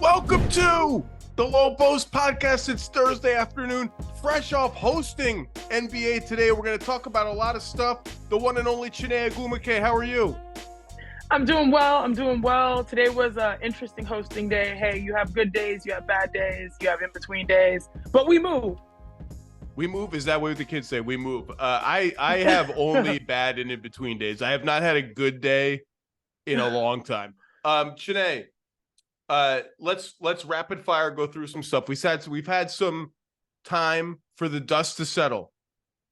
Welcome to the Lowe Post podcast. It's Thursday afternoon, fresh off hosting NBA Today. We're going to talk about a lot of stuff. The one and only Chiney Ogwumike, how are you? I'm doing well. Today was an interesting hosting day. Hey, you have good days, you have bad days, you have in-between days, but we move. We move? Is that what the kids say? We move. I have only bad and in-between days. I have not had a good day in a long time. Chiney, let's rapid fire go through some stuff. We've had some time for the dust to settle.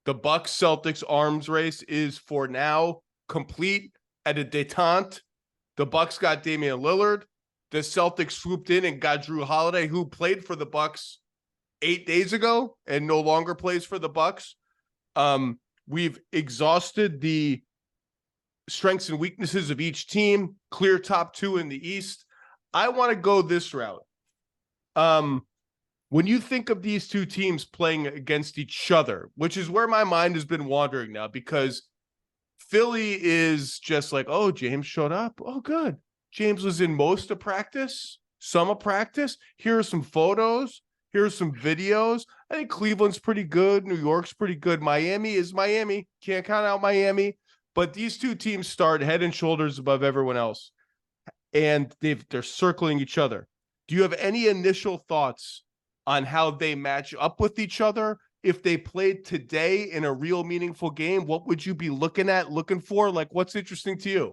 The Bucks Celtics arms race is for now complete at a detente. The Bucks got Damian Lillard. The Celtics swooped in and got Jrue Holiday, who played for the Bucks 8 days ago and no longer plays for the Bucks. We've exhausted the strengths and weaknesses of each team, clear top two in the East. I want to go this route. When you think of these two teams playing against each other, which is where my mind has been wandering now, because Philly is just like, oh, James showed up. Oh, good. James was in most of practice, some of practice. Here are some photos. Here's some videos. I think Cleveland's pretty good. New York's pretty good. Miami is Miami. Can't count out Miami. But these two teams start head and shoulders above everyone else. And they're circling each other. Do you have any initial thoughts on how they match up with each other? If they played today in a real meaningful game, what would you be looking for? Like, what's interesting to you?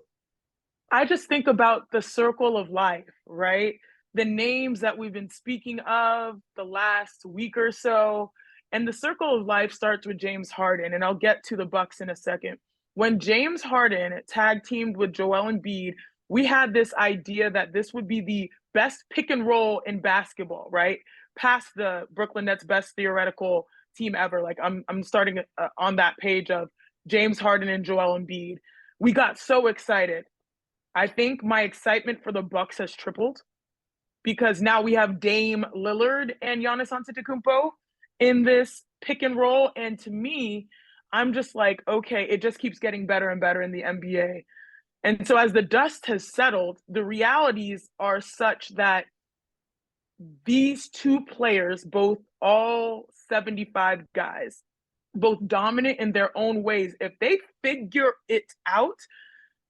I just think about the circle of life, right? The names that we've been speaking of the last week or so. And the circle of life starts with James Harden, and I'll get to the Bucks in a second. When James Harden tag teamed with Joel Embiid, we had this idea that this would be the best pick and roll in basketball, right? Past the Brooklyn Nets' best theoretical team ever. Like I'm starting on that page of James Harden and Joel Embiid. We got so excited. I think my excitement for the Bucks has tripled because now we have Dame Lillard and Giannis Antetokounmpo in this pick and roll. And to me, I'm just like, okay, it just keeps getting better and better in the NBA. And so as the dust has settled, the realities are such that these two players, both all 75 guys, both dominant in their own ways, if they figure it out,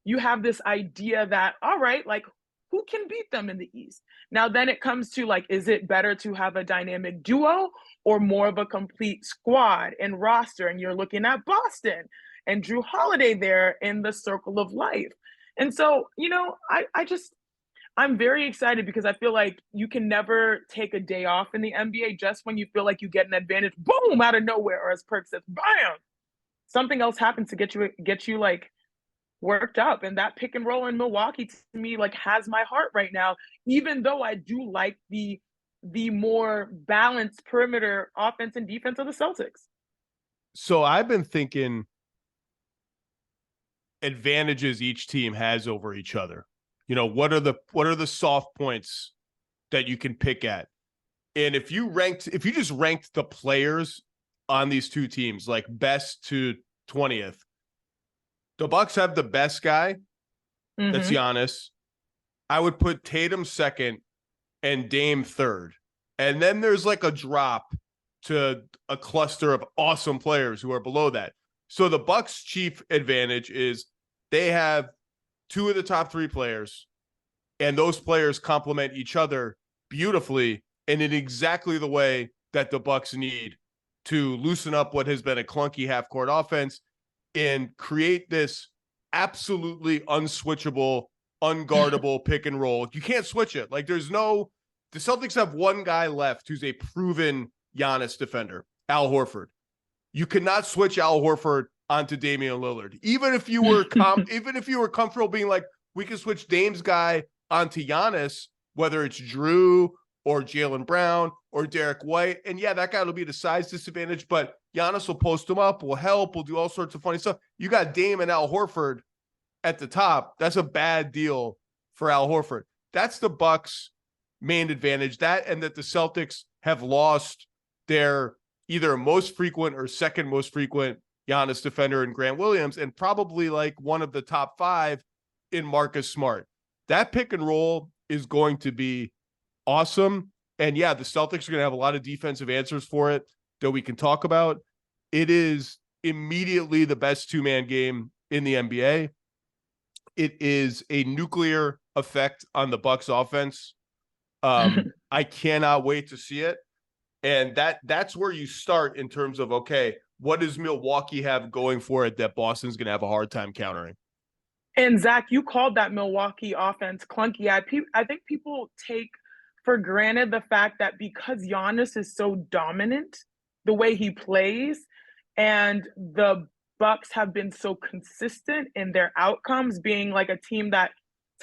you have this idea that, all right, like, who can beat them in the East? Now, then it comes to, like, is it better to have a dynamic duo or more of a complete squad and roster? And you're looking at Boston and Jrue Holiday there in the circle of life. And so, I'm very excited because I feel like you can never take a day off in the NBA just when you feel like you get an advantage, boom, out of nowhere, or as Perk says, bam, something else happens to get you like worked up. And that pick and roll in Milwaukee to me like has my heart right now, even though I do like the more balanced perimeter offense and defense of the Celtics. So I've been thinking advantages each team has over each other. You know, what are the soft points that you can pick at? And if you just ranked the players on these two teams, like best to 20th, the Bucks have the best guy. Mm-hmm. That's Giannis. I would put Tatum second and Dame third. And then there's like a drop to a cluster of awesome players who are below that. So the Bucks' chief advantage is they have two of the top three players, and those players complement each other beautifully and in exactly the way that the Bucks need to loosen up what has been a clunky half-court offense and create this absolutely unswitchable, unguardable pick and roll. You can't switch it. Like the Celtics have one guy left who's a proven Giannis defender, Al Horford. You cannot switch Al Horford onto Damian Lillard. Even if you were comfortable being like, we can switch Dame's guy onto Giannis, whether it's Jrue or Jaylen Brown or Derek White. And yeah, that guy will be the size disadvantage, but Giannis will post him up, will help, will do all sorts of funny stuff. You got Dame and Al Horford at the top. That's a bad deal for Al Horford. That's the Bucks' main advantage. That and that the Celtics have lost their either most frequent or second most frequent Giannis defender in Grant Williams, and probably like one of the top five in Marcus Smart. That pick and roll is going to be awesome. And yeah, the Celtics are going to have a lot of defensive answers for it that we can talk about. It is immediately the best two-man game in the NBA. It is a nuclear effect on the Bucks offense. I cannot wait to see it. And that's where you start in terms of, okay, what does Milwaukee have going for it that Boston's going to have a hard time countering? And Zach, you called that Milwaukee offense clunky. I think people take for granted the fact that because Giannis is so dominant, the way he plays, and the Bucks have been so consistent in their outcomes, being like a team that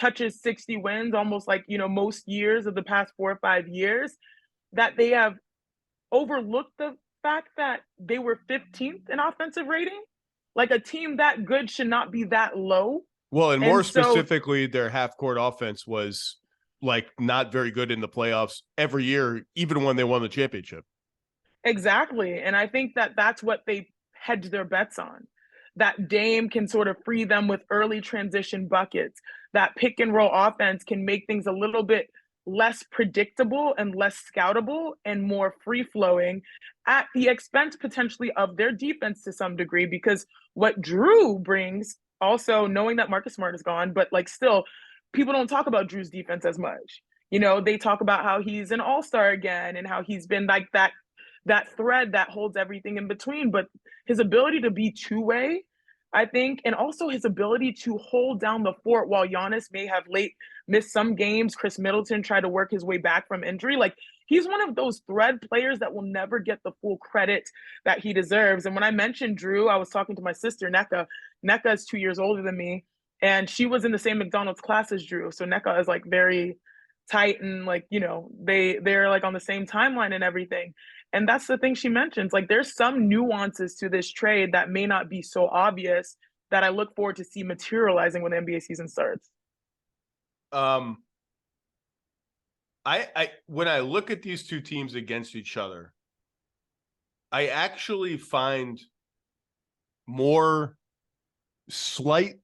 touches 60 wins almost like, most years of the past 4 or 5 years, that they have overlooked the fact that they were 15th in offensive rating. Like a team that good should not be that low. Well, and more specifically, their half-court offense was like not very good in the playoffs every year, even when they won the championship. Exactly. And I think that that's what they hedge their bets on. That Dame can sort of free them with early transition buckets. That pick and roll offense can make things a little bit less predictable and less scoutable and more free flowing at the expense potentially of their defense to some degree, because what Jrue brings, also knowing that Marcus Smart is gone, but like still people don't talk about Jrue's defense as much. They talk about how he's an all-star again and how he's been like that thread that holds everything in between, but his ability to be two-way, I think, and also his ability to hold down the fort while Giannis may have late missed some games. Chris Middleton tried to work his way back from injury. Like, he's one of those thread players that will never get the full credit that he deserves. And when I mentioned Jrue, I was talking to my sister, Nneka. Nneka is 2 years older than me, and she was in the same McDonald's class as Jrue. So Nneka is like very tight and like, they're like on the same timeline and everything. And that's the thing she mentions. Like, there's some nuances to this trade that may not be so obvious that I look forward to see materializing when the NBA season starts. I when I look at these two teams against each other, I actually find more slight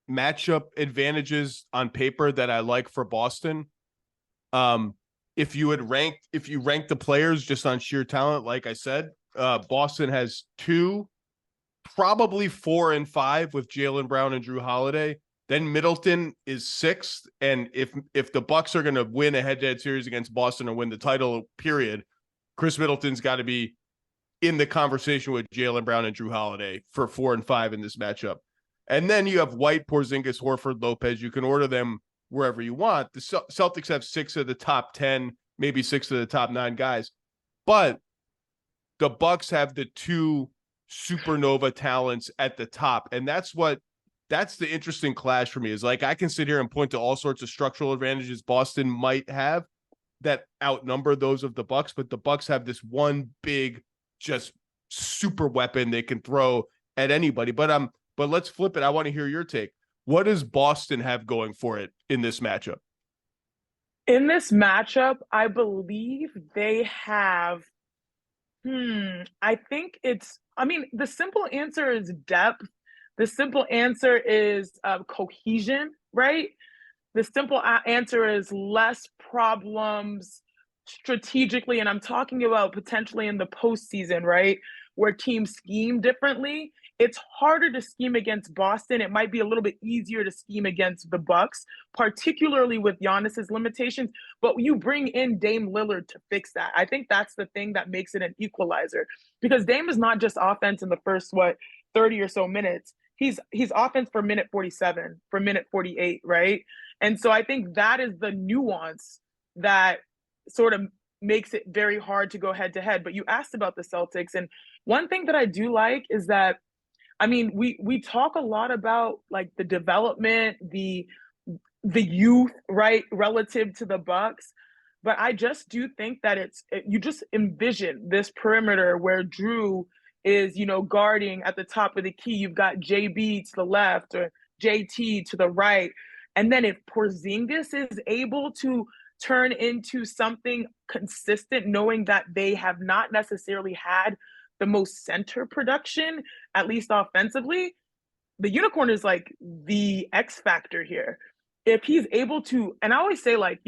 matchup advantages on paper that I like for Boston. If you rank the players just on sheer talent, like I said, Boston has 2, probably 4 and 5 with Jaylen Brown and Jrue Holiday. Then Middleton is 6th, and if the Bucks are going to win a head-to-head series against Boston or win the title, period, Chris Middleton's got to be in the conversation with Jaylen Brown and Jrue Holiday for 4 and 5 in this matchup. And then you have White, Porzingis, Horford, Lopez. You can order them wherever you want. The Celtics have 6 of the top 10, maybe 6 of the top 9 guys. But the Bucks have the 2 supernova talents at the top. And that's the interesting clash for me, is like, I can sit here and point to all sorts of structural advantages Boston might have that outnumber those of the Bucks, but the Bucks have this one big, just super weapon they can throw at anybody. But let's flip it. I want to hear your take. What does Boston have going for it in this matchup? In this matchup, I believe they have, I think the simple answer is depth. The simple answer is cohesion, right? The simple answer is less problems strategically. And I'm talking about potentially in the postseason, right? Where teams scheme differently. It's harder to scheme against Boston. It might be a little bit easier to scheme against the Bucks, particularly with Giannis's limitations. But you bring in Dame Lillard to fix that. I think that's the thing that makes it an equalizer, because Dame is not just offense in the first 30 or so minutes. He's offense for minute 47, for minute 48, right? And so I think that is the nuance that sort of makes it very hard to go head to head. But you asked about the Celtics, and one thing that I do like is that, we talk a lot about like the development, the youth, right, relative to the Bucks. But I just do think that you just envision this perimeter where Jrue is, guarding at the top of the key. You've got JB to the left or JT to the right. And then if Porzingis is able to turn into something consistent, knowing that they have not necessarily had the most center production, at least offensively, the unicorn is like the X factor here. If he's able to, and I always say, like,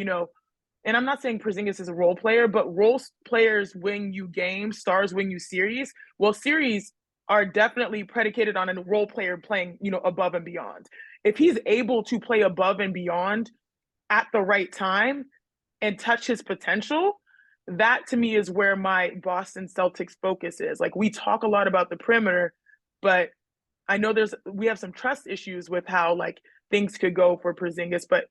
and I'm not saying Porzingis is a role player, but role players win you games, stars win you series. Well, series are definitely predicated on a role player playing, above and beyond. If he's able to play above and beyond at the right time and touch his potential, that to me is where my Boston Celtics focus is. Like, we talk a lot about the perimeter, but I know we have some trust issues with how like things could go for Porzingis, but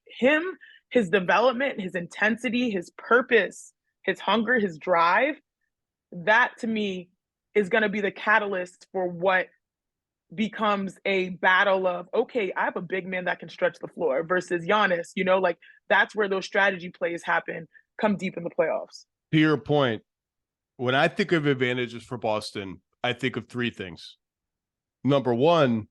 his development, his intensity, his purpose, his hunger, his drive, that to me is going to be the catalyst for what becomes a battle of, okay, I have a big man that can stretch the floor versus Giannis, like that's where those strategy plays happen come deep in the playoffs. To your point, when I think of advantages for Boston, I think of three things. Number one,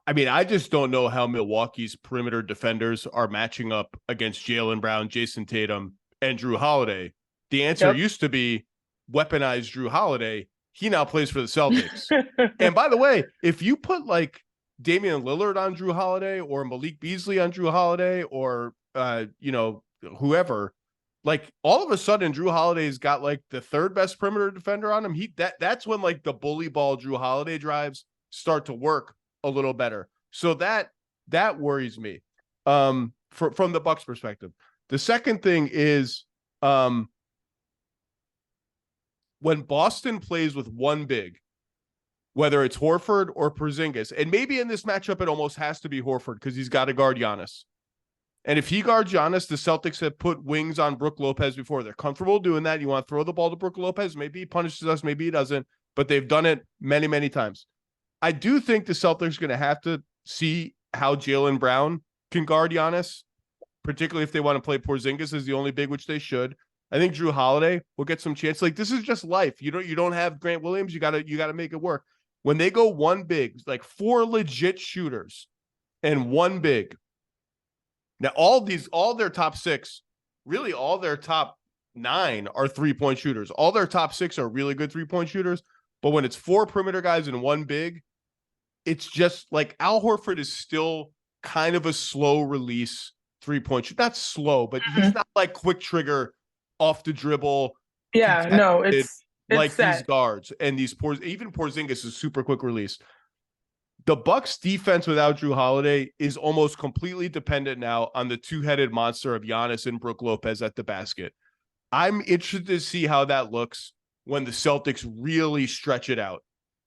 I mean, I just don't know how Milwaukee's perimeter defenders are matching up against Jaylen Brown, Jason Tatum, and Jrue Holiday. The answer used to be weaponize Jrue Holiday. He now plays for the Celtics. And by the way, if you put like Damian Lillard on Jrue Holiday or Malik Beasley on Jrue Holiday or, whoever, like all of a sudden Jrue Holiday's got like the third best perimeter defender on him. That's when like the bully ball Jrue Holiday drives start to work a little better. So that worries me from the Bucks perspective. The second thing is when Boston plays with one big, whether it's Horford or Porzingis, and maybe in this matchup it almost has to be Horford because he's got to guard Giannis. And if he guards Giannis, the Celtics have put wings on Brook Lopez before. They're comfortable doing that. You want to throw the ball to Brook Lopez? Maybe he punishes us, maybe he doesn't, but they've done it many, many times. I do think the Celtics are going to have to see how Jaylen Brown can guard Giannis, particularly if they want to play Porzingis as the only big, which they should. I think Jrue Holiday will get some chance. Like, this is just life. You don't have Grant Williams. You gotta make it work. When they go one big, like four legit shooters and one big. Now, all their top six, really all their top 9 are 3-point shooters. All their top 6 are really good 3-point shooters. But when it's 4 perimeter guys and one big, it's just like Al Horford is still kind of a slow release 3-point shooter. Not slow, but he's not like quick trigger off the dribble. Yeah, no, it's like set. These guards and even Porzingis is super quick release. The Bucks defense without Jrue Holiday is almost completely dependent now on the two-headed monster of Giannis and Brook Lopez at the basket. I'm interested to see how that looks when the Celtics really stretch it out.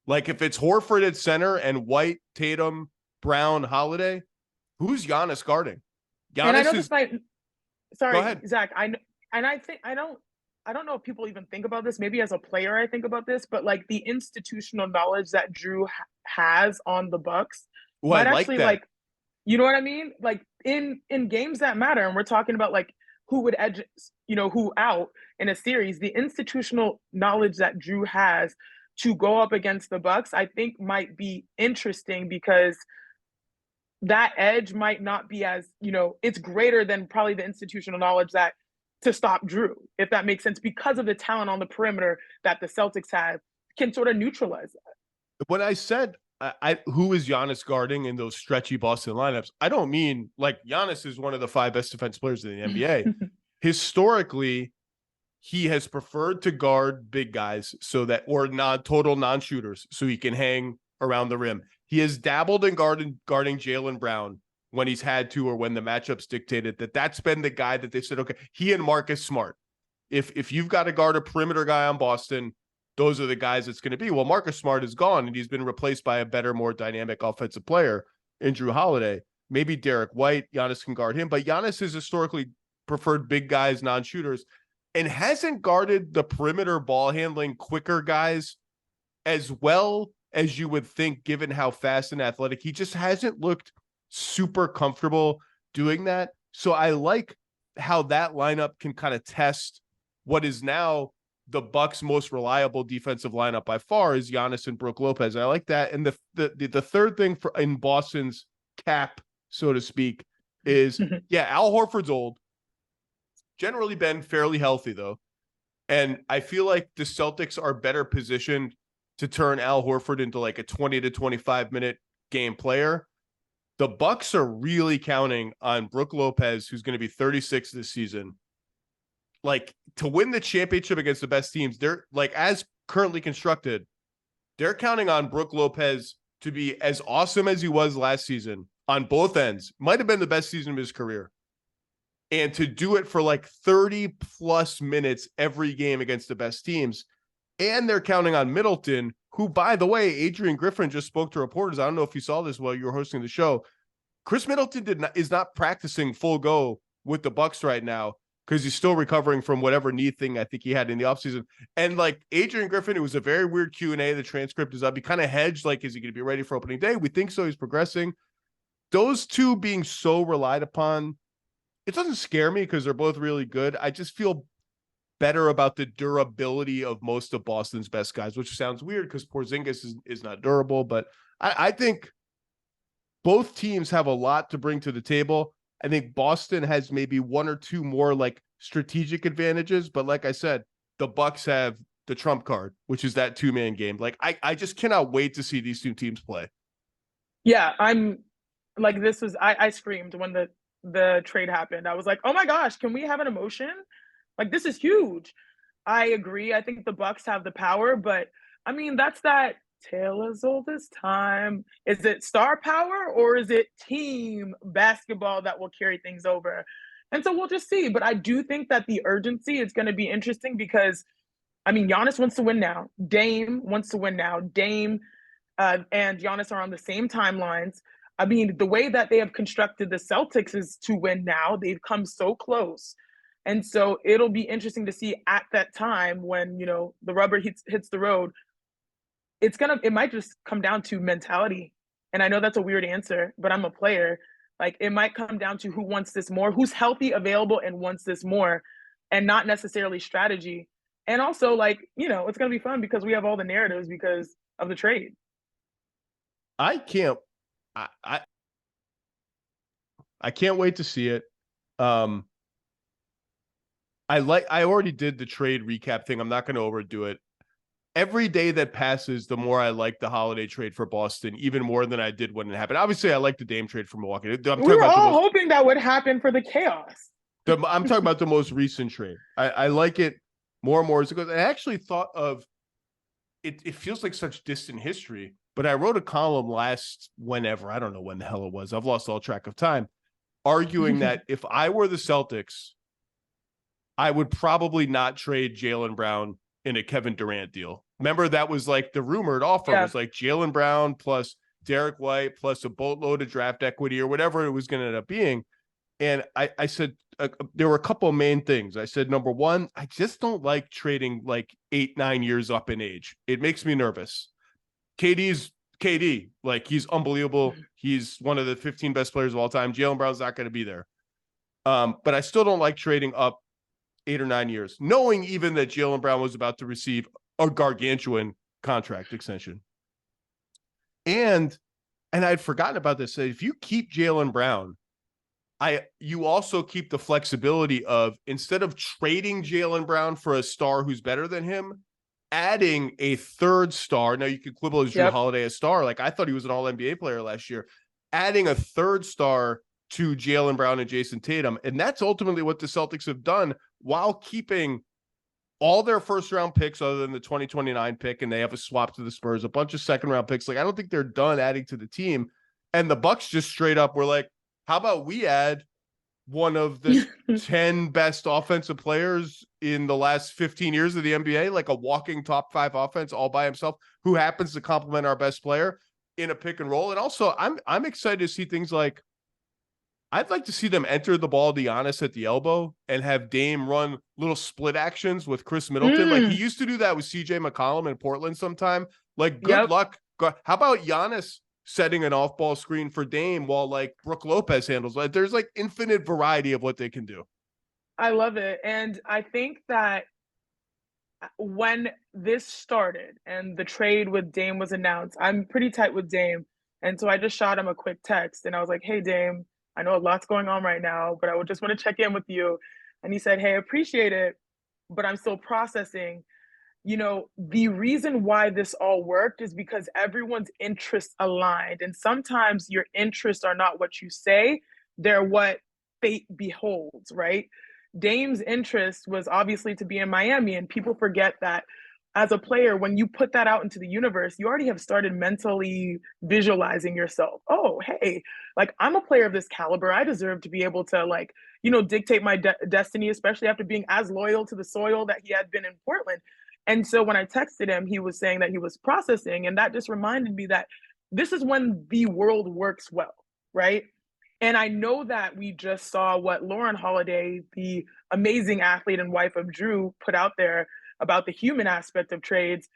Like if it's Horford at center and White, Tatum, Brown, Holiday, who's Giannis guarding? Giannis and I know this might. Sorry, Go ahead. Zach. I don't know if people even think about this. Maybe as a player, I think about this, but like the institutional knowledge that Jrue has on the Bucks might actually like, you know what I mean? Like in games that matter, and we're talking about like who would edge, who out in a series. The institutional knowledge that Jrue has to go up against the Bucks, I think might be interesting because that edge might not be as, it's greater than probably the institutional knowledge that to stop Jrue, if that makes sense, because of the talent on the perimeter that the Celtics have can sort of neutralize that. When I said who is Giannis guarding in those stretchy Boston lineups, I don't mean like Giannis is one of the 5 best defensive players in the NBA. Historically, he has preferred to guard big guys or total non-shooters so he can hang around the rim. He has dabbled in guarding Jaylen Brown when he's had to or when the matchups dictated that's been the guy that they said, okay, he and Marcus Smart. If you've got to guard a perimeter guy on Boston, those are the guys it's going to be. Well, Marcus Smart is gone and he's been replaced by a better, more dynamic offensive player in Jrue Holiday. Maybe Derek White, Giannis can guard him, but Giannis has historically preferred big guys, non-shooters, and hasn't guarded the perimeter ball handling quicker guys as well as you would think, given how fast and athletic. He just hasn't looked super comfortable doing that. So I like how that lineup can kind of test what is now the Bucks' most reliable defensive lineup by far is Giannis and Brook Lopez. I like that. And the third thing in Boston's cap, so to speak, is Al Horford's old. Generally been fairly healthy though. And I feel like the Celtics are better positioned to turn Al Horford into like a 20 to 25 minute game player. the Bucks are really counting on Brooke Lopez, who's going to be 36 this season. Like, to win the championship against the best teams, they're like, as currently constructed, they're counting on Brooke Lopez to be as awesome as he was last season on both ends. Might have been the best season of his career. And to do it for like 30 plus minutes every game against the best teams. And they're counting on Middleton, who, by the way, Adrian Griffin just spoke to reporters. I don't know if you saw this while you were hosting the show. Chris Middleton is not practicing full go with the Bucks right now because he's still recovering from whatever knee thing I think he had in the offseason. And like Adrian Griffin, it was a very weird Q&A. The transcript is up. He kind of hedged, like, is he going to be ready for opening day? We think so. He's progressing. Those two being so relied upon, it doesn't scare me because they're both really good. I just feel better about the durability of most of Boston's best guys, which sounds weird because Porzingis is not durable, but I think both teams have a lot to bring to the table. I think Boston has maybe one or two more like strategic advantages, but like I said, the Bucks have the trump card, which is that 2-man game. Like I just cannot wait to see these two teams play. Yeah, I'm like, I screamed when the trade happened. I was like, oh my gosh, can we have an emotion? Like, this is huge. I agree. I think the Bucks have the power, but I mean, that's that tale as old as time. Is it star power or is it team basketball that will carry things over? And so we'll just see. But I do think that the urgency is going to be interesting because, I mean, Giannis wants to win now. Dame wants to win now. Dame and Giannis are on the same timelines. I mean, the way that they have constructed the Celtics is to win now. They've come so close. And so it'll be interesting to see at that time when, the rubber hits the road. It might just come down to mentality. And I know that's a weird answer, but I'm a player. Like, it might come down to who wants this more, who's healthy, available, and wants this more, and not necessarily strategy. And also, like, it's going to be fun because we have all the narratives because of the trade. I can't wait to see it. I already did the trade recap thing. I'm not going to overdo it. Every day that passes, the more I like the Holiday trade for Boston, even more than I did when it happened. Obviously, I like the Dame trade for Milwaukee. We were all hoping that would happen for the chaos. I'm talking about the most recent trade. I like it more and more as it goes. I actually thought of it. It feels like such distant history, but I wrote a column whenever, I don't know when the hell it was. I've lost all track of time, arguing that if I were the Celtics, I would probably not trade Jaylen Brown in a Kevin Durant deal. Remember, that was like the rumored offer was like Jaylen Brown plus Derek White plus a boatload of draft equity or whatever it was going to end up being. And I said there were a couple of main things. I said, number one, I just don't like trading like 8-9 years up in age. It makes me nervous. KD's KD, like, he's unbelievable. He's one of the 15 best players of all time. Jaylen Brown's not going to be there. But I still don't like trading up 8 or 9 years, knowing even that Jaylen Brown was about to receive a gargantuan contract extension. And I'd forgotten about this. So if you keep Jaylen Brown, you also keep the flexibility of, instead of trading Jaylen Brown for a star who's better than him, adding a third star. Now you could quibble as Jrue Holiday a star. Like, I thought he was an all-NBA player last year. Adding a third star to Jaylen Brown and Jason Tatum. And that's ultimately what the Celtics have done while keeping all their first-round picks other than the 2029 pick, and they have a swap to the Spurs, a bunch of second-round picks. Like, I don't think they're done adding to the team. And the Bucks just straight up were like, how about we add one of the 10 best offensive players in the last 15 years of the NBA, like a walking top 5 offense all by himself, who happens to complement our best player in a pick and roll. And also, I'm excited to see things like, I'd like to see them enter the ball to Giannis at the elbow and have Dame run little split actions with Chris Middleton. Like, he used to do that with CJ McCollum in Portland sometime. Like, good luck. How about Giannis setting an off-ball screen for Dame while, like, Brooke Lopez handles? Like, there's like infinite variety of what they can do. I love it. And I think that when this started and the trade with Dame was announced, I'm pretty tight with Dame. And so I just shot him a quick text and I was like, hey, Dame, I know a lot's going on right now, but I would just want to check in with you. And he said, hey, I appreciate it, but I'm still processing. the reason why this all worked is because everyone's interests aligned. And sometimes your interests are not what you say, they're what fate beholds, right? Dame's interest was obviously to be in Miami, and people forget that as a player, when you put that out into the universe, you already have started mentally visualizing yourself. Oh, hey, like I'm a player of this caliber. I deserve to be able to dictate my destiny, especially after being as loyal to the soil that he had been in Portland. And so when I texted him, he was saying that he was processing. And that just reminded me that this is when the world works well, right? And I know that we just saw what Lauren Holiday, the amazing athlete and wife of Jrue, put out there about the human aspect of trades.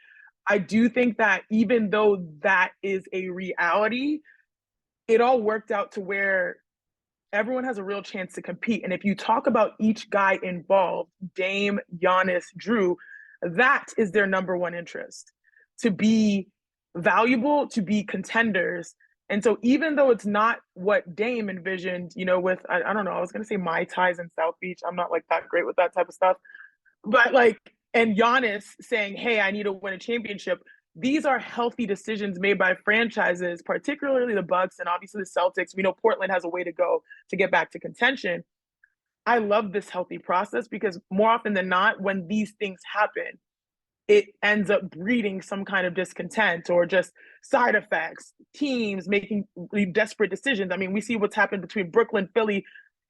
I do think that even though that is a reality, it all worked out to where everyone has a real chance to compete. And if you talk about each guy involved, Dame, Giannis, Jrue, that is their number one interest, to be valuable, to be contenders. And so even though it's not what Dame envisioned, with, I don't know, I was going to say Mai Tais in South Beach. I'm not like that great with that type of stuff. But and Giannis saying, hey, I need to win a championship. These are healthy decisions made by franchises, particularly the Bucks and obviously the Celtics. We know Portland has a way to go to get back to contention. I love this healthy process because more often than not, when these things happen, it ends up breeding some kind of discontent or just side effects, teams making desperate decisions. I mean, we see what's happened between Brooklyn, Philly,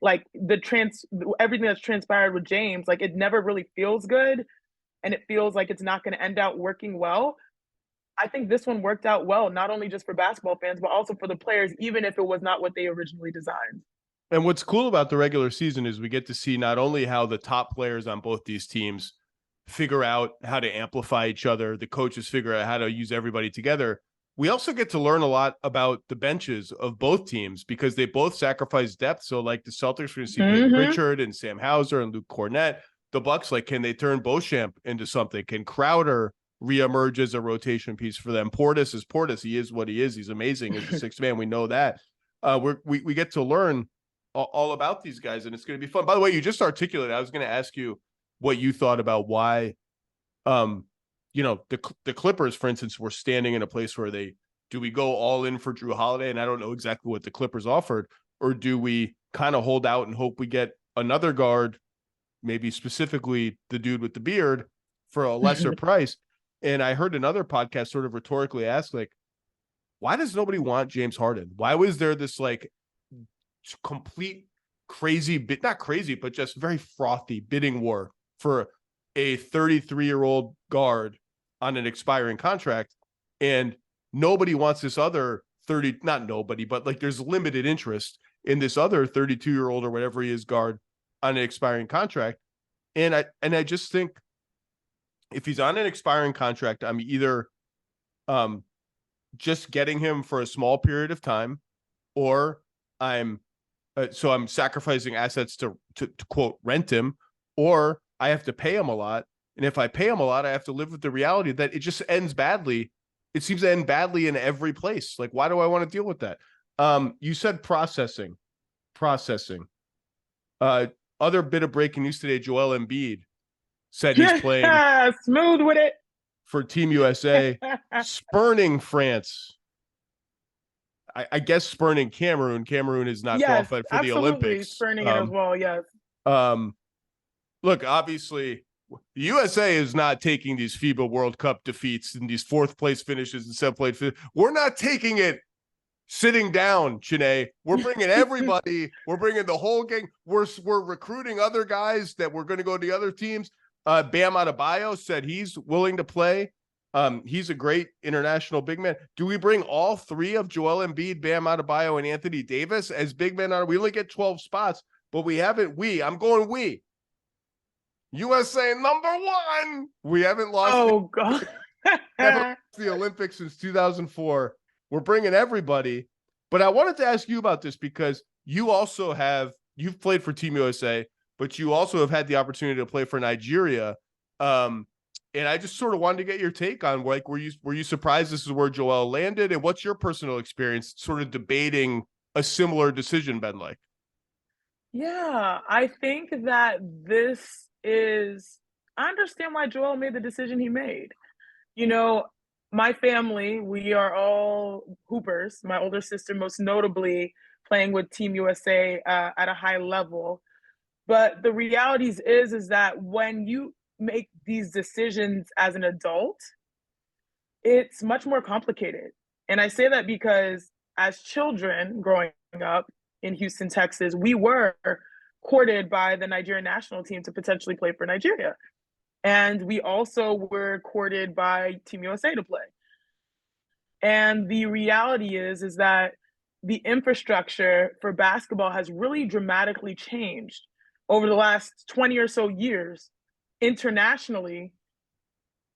everything that's transpired with James, it never really feels good. And it feels like it's not going to end out working well. I think this one worked out well, not only just for basketball fans, but also for the players, even if it was not what they originally designed. And what's cool about the regular season is we get to see not only how the top players on both these teams figure out how to amplify each other, the coaches figure out how to use everybody together. We also get to learn a lot about the benches of both teams because they both sacrifice depth. So the Celtics are going to see Peyton Pritchard and Sam Hauser and Luke Cornett. The Bucks, can they turn Beauchamp into something? Can Crowder reemerge as a rotation piece for them? Portis is Portis. He is what he is. He's amazing as a sixth man. We know that. We get to learn all about these guys, and it's going to be fun. By the way, you just articulated, I was going to ask you what you thought about why, the Clippers, for instance, were standing in a place where do we go all in for Jrue Holiday? And I don't know exactly what the Clippers offered, or do we kind of hold out and hope we get another guard, maybe specifically the dude with the beard, for a lesser price? And I heard another podcast sort of rhetorically ask, why does nobody want James Harden? Why was there this complete crazy bit, not crazy, but just very frothy bidding war for a 33-year-old guard on an expiring contract? And nobody wants this other not nobody, but there's limited interest in this other 32-year-old or whatever he is guard on an expiring contract. And I just think if he's on an expiring contract, I'm either just getting him for a small period of time, or I'm sacrificing assets to quote rent him, or I have to pay him a lot. And if I pay him a lot, I have to live with the reality that it just ends badly. It seems to end badly in every place. Why do I want to deal with that? You said processing. Other bit of breaking news today, Joel Embiid said he's playing smooth with it for Team USA, spurning France. I guess spurning Cameroon. Cameroon is not qualified for the Olympics. Spurning it as well, yes. Look, obviously, the USA is not taking these FIBA World Cup defeats and these fourth place finishes and seventh place. We're not taking it sitting down, Chiney. We're bringing everybody. We're bringing the whole gang. We're recruiting other guys that we're going to go to the other teams. Bam Adebayo said he's willing to play. He's a great international big man. Do we bring all three of Joel Embiid, Bam Adebayo, and Anthony Davis as big men? We only get 12 spots, but we haven't. I'm going we. USA number one. We haven't lost. Oh God. The Olympics since 2004. We're bringing everybody. But I wanted to ask you about this because you've played for Team USA, but you also have had the opportunity to play for Nigeria. And I just sort of wanted to get your take on were you surprised this is where Joel landed, and what's your personal experience sort of debating a similar decision been like? Yeah, I think that this is I understand why Joel made the decision he made. You know, my family, we are all hoopers. My older sister, most notably, playing with Team USA at a high level. But the realities is that when you make these decisions as an adult, it's much more complicated. And I say that because as children growing up in Houston, Texas, we were courted by the Nigerian national team to potentially play for Nigeria. And we also were courted by Team USA to play. And the reality is that the infrastructure for basketball has really dramatically changed over the last 20 or so years internationally,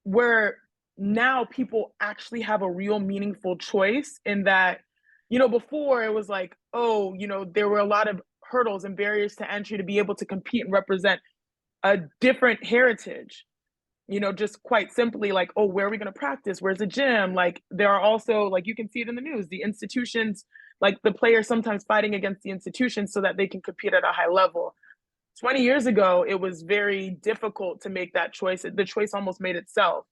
where now people actually have a real meaningful choice in that, before it was like, oh, there were a lot of hurdles and barriers to entry to be able to compete and represent a different heritage. Just quite simply like, oh, where are we going to practice? Where's the gym? Like, there are also, like, you can see it in the news, the institutions, like the players sometimes fighting against the institutions so that they can compete at a high level. 20 years ago, it was very difficult to make that choice. The choice almost made itself.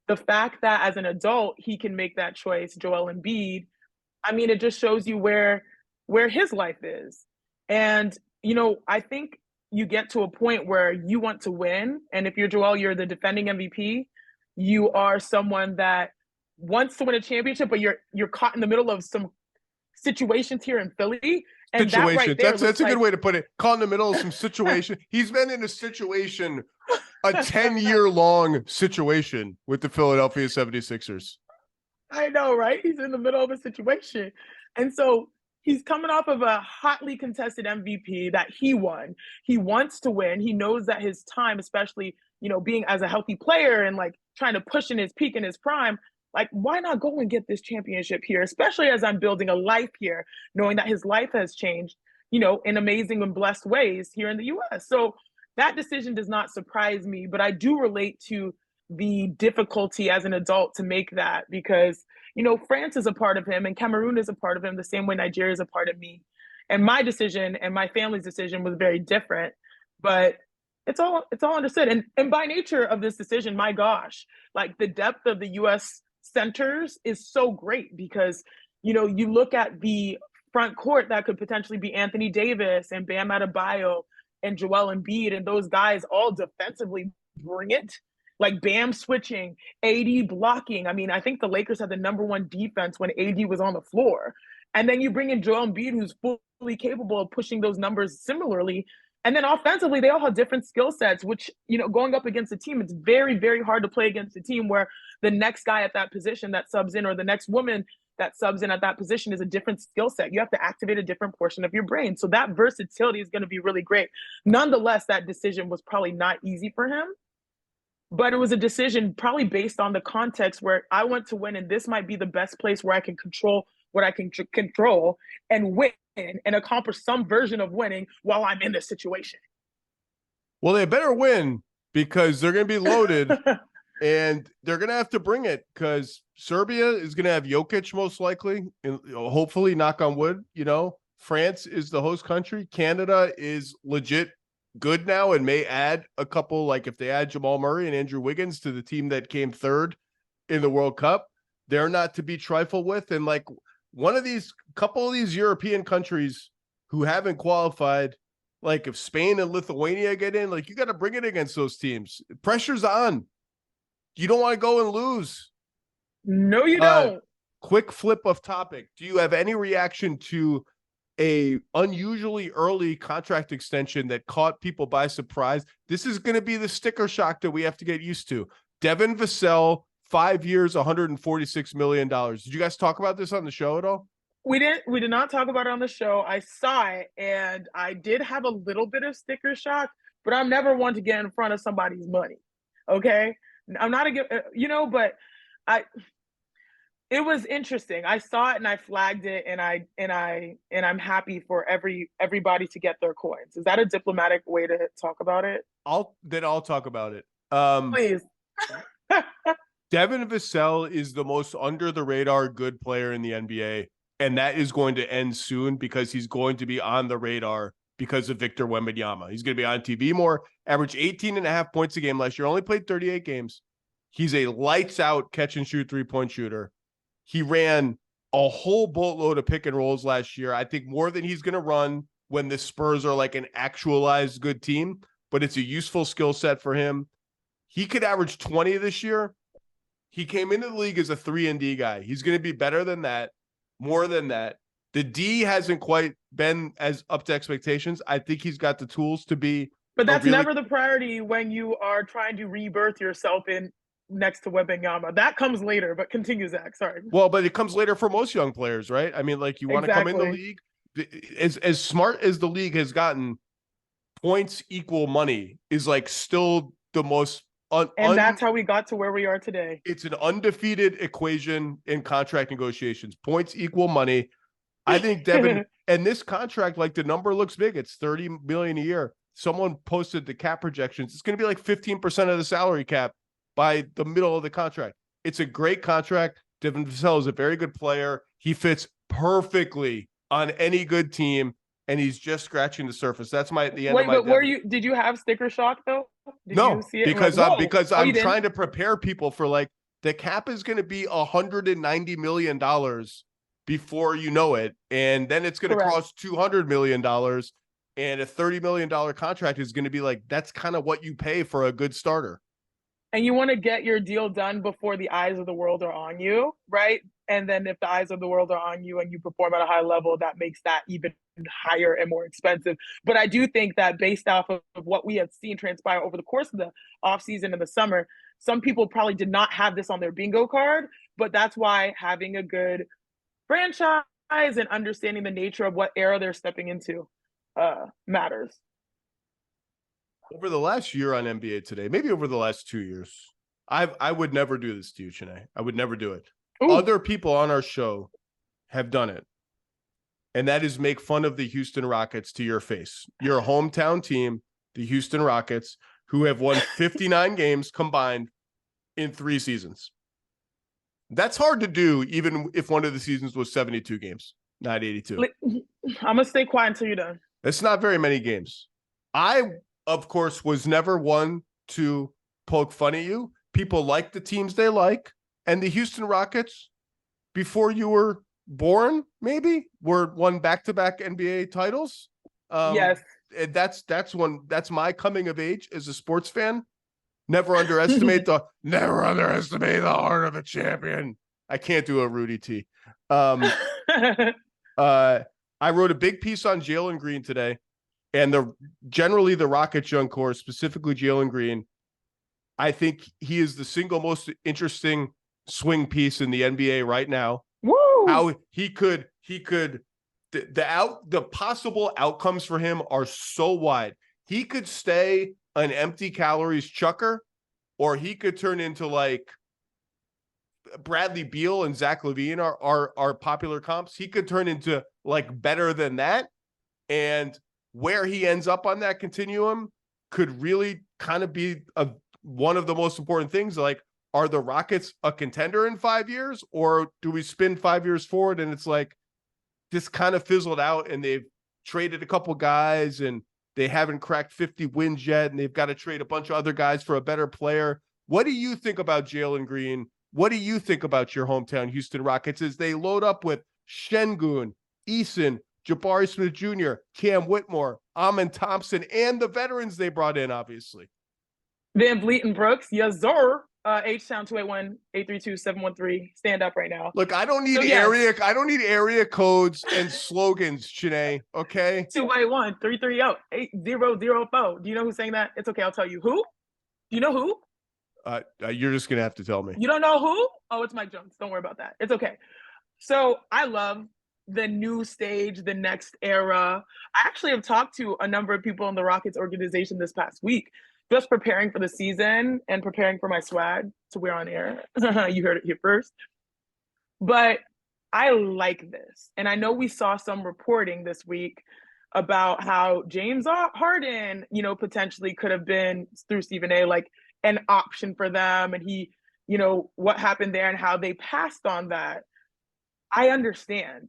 The fact that as an adult, he can make that choice, Joel Embiid, I mean, it just shows you where his life is. And, I think you get to a point where you want to win. And if you're Joel, you're the defending MVP. You are someone that wants to win a championship, but you're caught in the middle of some situations here in Philly. And situation. That right there That's a good way to put it. Caught in the middle of some situation. He's been in a situation, a 10-year-long situation with the Philadelphia 76ers. I know, right? He's in the middle of a situation. And so he's coming off of a hotly contested MVP that he won. He wants to win. He knows that his time, especially, being as a healthy player and like trying to push in his peak in his prime, like, why not go and get this championship here, especially as I'm building a life here, knowing that his life has changed, in amazing and blessed ways here in the US. So that decision does not surprise me, but I do relate to the difficulty as an adult to make that because, France is a part of him and Cameroon is a part of him the same way Nigeria is a part of me. And my decision and my family's decision was very different, but it's all understood. And by nature of this decision, my gosh, like the depth of the US centers is so great because, you look at the front court that could potentially be Anthony Davis and Bam Adebayo and Joel Embiid, and those guys all defensively bring it. Like Bam switching, AD blocking. I mean, I think the Lakers had the number one defense when AD was on the floor. And then you bring in Joel Embiid, who's fully capable of pushing those numbers similarly. And then offensively, they all have different skill sets, which, going up against a team, it's very, very hard to play against a team where the next guy at that position that subs in or the next woman that subs in at that position is a different skill set. You have to activate a different portion of your brain. So that versatility is going to be really great. Nonetheless, that decision was probably not easy for him, but it was a decision probably based on the context where I want to win, and this might be the best place where I can control what I can control and win and accomplish some version of winning while I'm in this situation. Well, they better win because they're going to be loaded and they're going to have to bring it because Serbia is going to have Jokic most likely, and hopefully, knock on wood, France is the host country. Canada is legit good now and may add a couple, like if they add Jamal Murray and Andrew Wiggins to the team that came third in the World Cup, they're not to be trifled with. And like couple of these European countries who haven't qualified, like if Spain and Lithuania get in, like you got to bring it against those teams. Pressure's on. You don't want to go and lose. No, you don't. Quick flip of topic. Do you have any reaction to a unusually early contract extension that caught people by surprise? This is going to be the sticker shock that we have to get used to. Devin Vassell, 5 years, $146 million. Did you guys talk about this on the show at all? We did not talk about it on the show. I saw it and I did have a little bit of sticker shock, but I'm never one to get in front of somebody's money. Okay. I'm not but it was interesting. I saw it and I flagged it and I'm happy for everybody to get their coins. Is that a diplomatic way to talk about it? I'll talk about it. Please. Devin Vassell is the most under the radar good player in the NBA. And that is going to end soon because he's going to be on the radar because of Victor Wembanyama. He's going to be on TV more, averaged 18.5 points a game last year, only played 38 games. He's a lights out catch and shoot 3-point shooter. He ran a whole boatload of pick and rolls last year. I think more than he's going to run when the Spurs are like an actualized good team, but it's a useful skill set for him. He could average 20 this year. He came into the league as a 3-and-D guy. He's going to be better than that, more than that. The D hasn't quite been as up to expectations. I think he's got the tools to be. But that's never the priority when you are trying to rebirth yourself in next to Wembanyama. That comes later, but continue, Zach. Sorry. Well, but it comes later for most young players, right? I mean, like you want to come in the league. As smart as the league has gotten, points equal money is like still the most. And that's how we got to where we are today. It's an undefeated equation in contract negotiations. Points equal money. I think Devin and this contract, like the number looks big. It's $30 million a year. Someone posted the cap projections. It's going to be like 15% of the salary cap by the middle of the contract. It's a great contract. Devin Vassell is a very good player. He fits perfectly on any good team, and he's just scratching the surface. That's the end of my. Wait, did you have sticker shock though? No, because I'm trying to prepare people for like the cap is going to be $190 million before you know it, and then it's going to cost $200 million, and a $30 million contract is going to be like that's kind of what you pay for a good starter. And you want to get your deal done before the eyes of the world are on you, right? And then if the eyes of the world are on you and you perform at a high level, that makes that even higher and more expensive. But I do think that based off of what we have seen transpire over the course of the offseason and the summer, some people probably did not have this on their bingo card, but that's why having a good franchise and understanding the nature of what era they're stepping into matters. Over the last year on NBA Today, maybe over the last 2 years, I would never do this to you, Chiney. I would never do it. Ooh. Other people on our show have done it. And that is make fun of the Houston Rockets to your face. Your hometown team, the Houston Rockets, who have won 59 games combined in 3 seasons. That's hard to do, even if one of the seasons was 72 games, not 82. I'm going to stay quiet until you're done. It's not very many games. I, of course, was never one to poke fun at you. People like the teams they like. And the Houston Rockets, before you were born, maybe, won back-to-back NBA titles. Yes. And that's my coming of age as a sports fan. Never underestimate the heart of a champion. I can't do a Rudy T. I wrote a big piece on Jalen Green today, and generally the Rockets young core, specifically Jalen Green, I think he is the single most interesting swing piece in the NBA right now. Woo! How the possible outcomes for him are so wide. He could stay an empty calories chucker, or he could turn into like Bradley Beal and Zach LaVine are popular comps. He could turn into like better than that. And where he ends up on that continuum could really kind of be one of the most important things. Like, are the Rockets a contender in 5 years, or do we spin 5 years forward and it's like this kind of fizzled out and they've traded a couple guys and they haven't cracked 50 wins yet and they've got to trade a bunch of other guys for a better player? What do you think about Jalen Green? What do you think about your hometown Houston Rockets as they load up with Şengün, Eason, Jabari Smith Jr., Cam Whitmore, Amen Thompson, and the veterans they brought in, obviously? Van Vliet and Brooks, yes, sir. H-Town 281-832-713. Stand up right now. Look, I don't need area codes and slogans, Chiney. Okay. 281-330-8004. Do you know who's saying that? It's okay. I'll tell you. Who? Do you know who? You're just gonna have to tell me. You don't know who? Oh, it's Mike Jones. Don't worry about that. It's okay. So I love the new stage, the next era. I actually have talked to a number of people in the Rockets organization this past week, just preparing for the season and preparing for my swag to wear on air. You heard it here first. But I like this. And I know we saw some reporting this week about how James Harden, potentially could have been, through Stephen A., like an option for them. And he, what happened there and how they passed on that. I understand.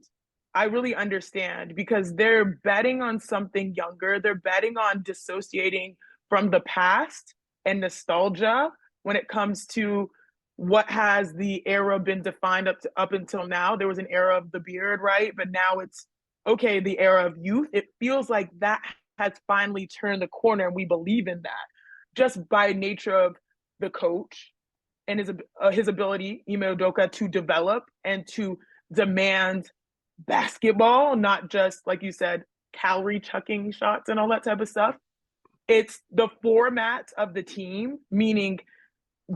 I really understand because they're betting on something younger. They're betting on dissociating from the past and nostalgia when it comes to what has the era been defined up until now. There was an era of the beard, right? But now it's okay, the era of youth. It feels like that has finally turned the corner, and we believe in that just by nature of the coach and his ability, Ime Udoka, to develop and to demand basketball, not just like you said, calorie chucking shots and all that type of stuff. It's the format of the team, meaning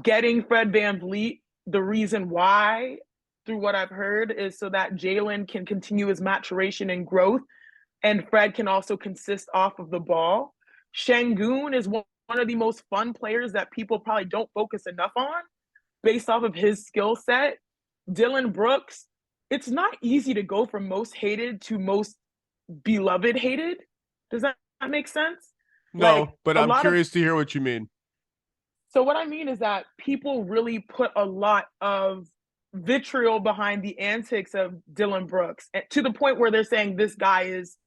getting Fred VanVleet. The reason why, through what I've heard, is so that Jalen can continue his maturation and growth, and Fred can also consist off of the ball. Şengün is one of the most fun players that people probably don't focus enough on based off of his skill set. Dillon Brooks, it's not easy to go from most hated to most beloved hated. Does that make sense? No, Like, but I'm curious to hear what you mean. So what I mean is that people really put a lot of vitriol behind the antics of Dillon Brooks, to the point where they're saying this guy is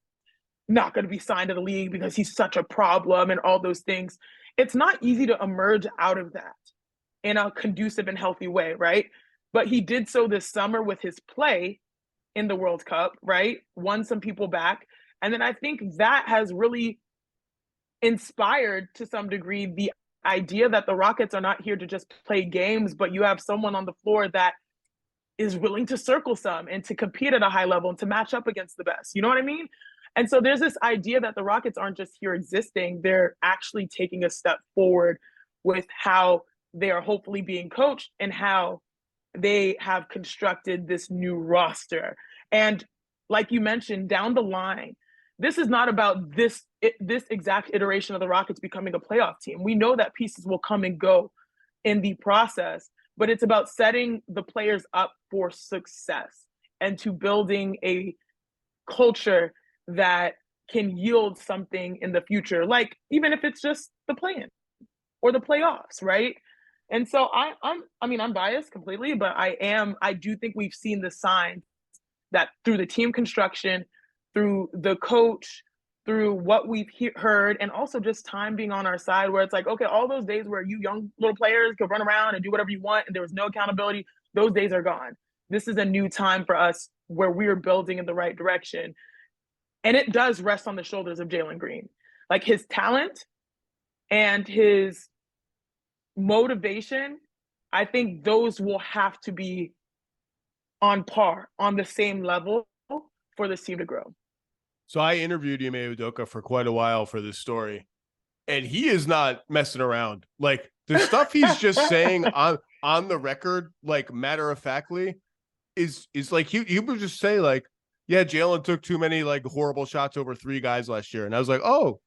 not going to be signed to the league because he's such a problem and all those things. It's not easy to emerge out of that in a conducive and healthy way, right? But he did so this summer with his play in the World Cup, right? Won some people back. And then I think that has really inspired, to some degree, the idea that the Rockets are not here to just play games, but you have someone on the floor that is willing to circle some and to compete at a high level and to match up against the best. You know what I mean? And so there's this idea that the Rockets aren't just here existing, they're actually taking a step forward with how they are hopefully being coached and how they have constructed this new roster. And like you mentioned, down the line, this is not about this exact iteration of the Rockets becoming a playoff team. We know that pieces will come and go in the process, but it's about setting the players up for success and to building a culture that can yield something in the future, like even if it's just the play-in or the playoffs, right? And so I'm biased completely, but I do think we've seen the signs that through the team construction, through the coach, through what we've heard, and also just time being on our side, where it's like, okay, all those days where you young little players could run around and do whatever you want and there was no accountability, those days are gone. This is a new time for us where we're building in the right direction. And it does rest on the shoulders of Jalen Green. Like, his talent and his motivation, I think those will have to be on par, on the same level for this team to grow. So I interviewed Ime Udoka for quite a while for this story, and he is not messing around. Like, the stuff he's just saying on the record, like, matter-of-factly, is like he would just say, like, yeah, Jalen took too many, like, horrible shots over 3 guys last year. And I was like, oh,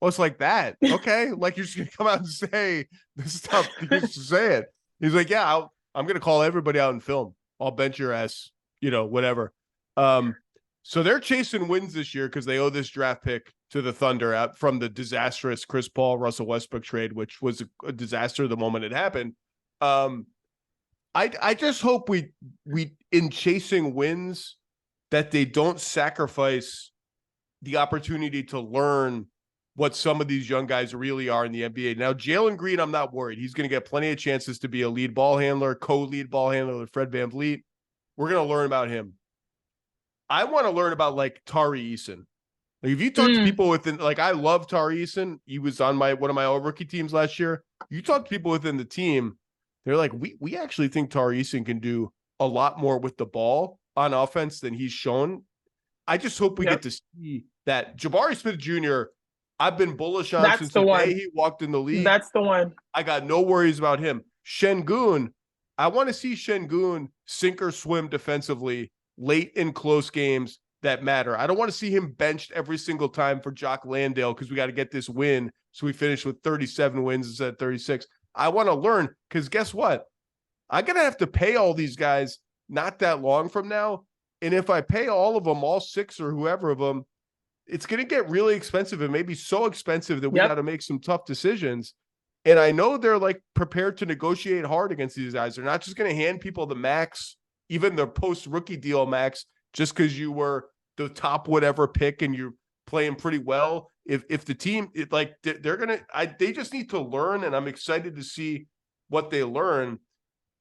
well, it's like that. Okay. Like, you're just going to come out and say this stuff. He's just say it. He's like, yeah, I'm going to call everybody out in film. I'll bench your ass, whatever. So they're chasing wins this year because they owe this draft pick to the Thunder out from the disastrous Chris Paul, Russell Westbrook trade, which was a disaster the moment it happened. I just hope we in chasing wins that they don't sacrifice the opportunity to learn what some of these young guys really are in the NBA. Now, Jalen Green, I'm not worried. He's going to get plenty of chances to be a lead ball handler, co-lead ball handler with Fred VanVleet. We're going to learn about him. I want to learn about, like, Tari Eason. Like, if you talk to people within, like, I love Tari Eason. He was on one of my all rookie teams last year. You talk to people within the team, they're like, we actually think Tari Eason can do a lot more with the ball on offense than he's shown. I just hope we get to see that. Jabari Smith Jr., I've been bullish on since the day he walked in the league. That's the one. I got no worries about him. Şengün, I want to see Şengün sink or swim defensively late in close games that matter. I don't want to see him benched every single time for Jock Landale because we got to get this win. So we finish with 37 wins instead of 36. I want to learn, because guess what? I'm going to have to pay all these guys not that long from now. And if I pay all of them, all 6 or whoever of them, it's going to get really expensive, and maybe so expensive that we got to make some tough decisions. And I know they're, like, prepared to negotiate hard against these guys. They're not just going to hand people the max, even the post-rookie deal max, just because you were the top whatever pick and you're playing pretty well. If the team they just need to learn, and I'm excited to see what they learn.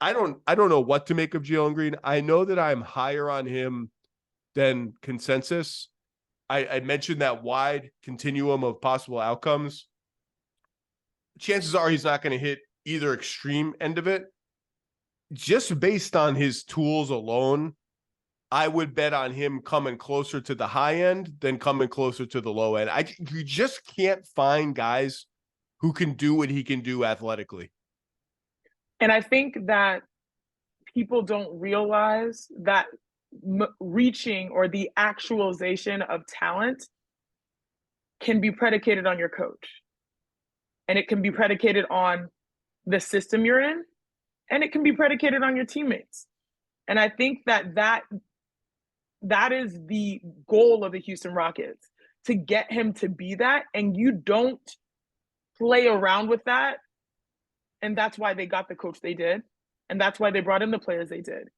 I don't know what to make of Jalen Green. I know that I'm higher on him than consensus. I mentioned that wide continuum of possible outcomes. Chances are he's not going to hit either extreme end of it. Just based on his tools alone, I would bet on him coming closer to the high end than coming closer to the low end. You just can't find guys who can do what he can do athletically. And I think that people don't realize that reaching or the actualization of talent can be predicated on your coach. And it can be predicated on the system you're in, and it can be predicated on your teammates. And I think that is the goal of the Houston Rockets, to get him to be that, and you don't play around with that. And that's why they got the coach they did. And that's why they brought in the players they did,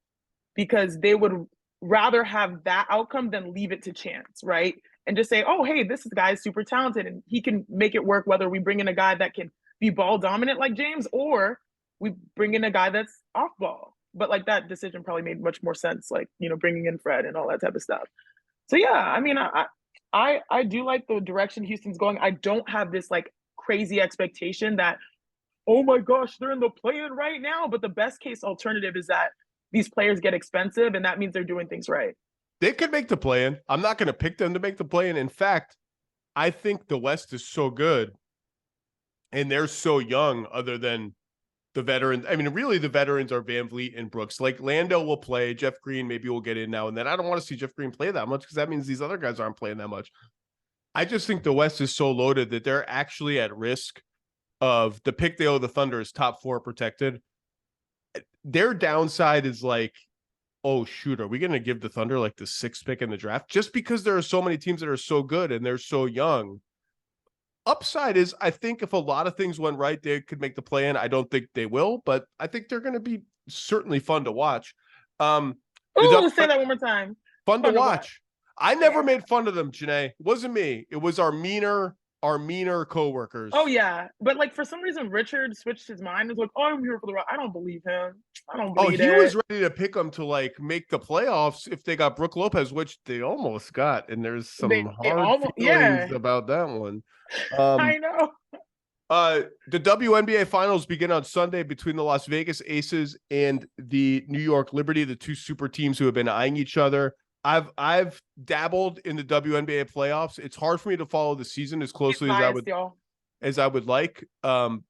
because they would rather have that outcome than leave it to chance, right? And just say, oh, hey, this guy's super talented and he can make it work, whether we bring in a guy that can be ball dominant like James, or we bring in a guy that's off ball. But like, that decision probably made much more sense, like, you know, bringing in Fred and all that type of stuff. So yeah, I mean, I do like the direction Houston's going. I don't have this like crazy expectation that, oh my gosh, they're in the play-in right now. But the best case alternative is that these players get expensive, and that means they're doing things right. They could make the play-in. I'm not going to pick them to make the play-in. In fact, I think the West is so good, and they're so young, other than the veterans. I mean, really, the veterans are VanVleet and Brooks. Like, Lando will play. Jeff Green maybe will get in now and then. I don't want to see Jeff Green play that much, because that means these other guys aren't playing that much. I just think the West is so loaded that they're actually at risk of the pick they owe the Thunder is top 4 protected. Their downside is like, oh shoot, are we going to give the Thunder like the 6th pick in the draft? Just because there are so many teams that are so good and they're so young. Upside is, I think if a lot of things went right, they could make the play-in. I don't think they will, but I think they're going to be certainly fun to watch. Let's say that one more time. Fun to watch. I never made fun of them, Janae. It wasn't me. It was our meaner coworkers. Oh yeah, but like, for some reason Richard switched his mind. He was like, "Oh, I'm here for the Rock." I don't believe him. I don't believe he was ready to pick them to like make the playoffs if they got Brooke Lopez, which they almost got. And there's some hard feelings about that one. I know. The WNBA Finals begin on Sunday between the Las Vegas Aces and the New York Liberty, the two super teams who have been eyeing each other. I've dabbled in the WNBA playoffs. It's hard for me to follow the season as closely as I would like,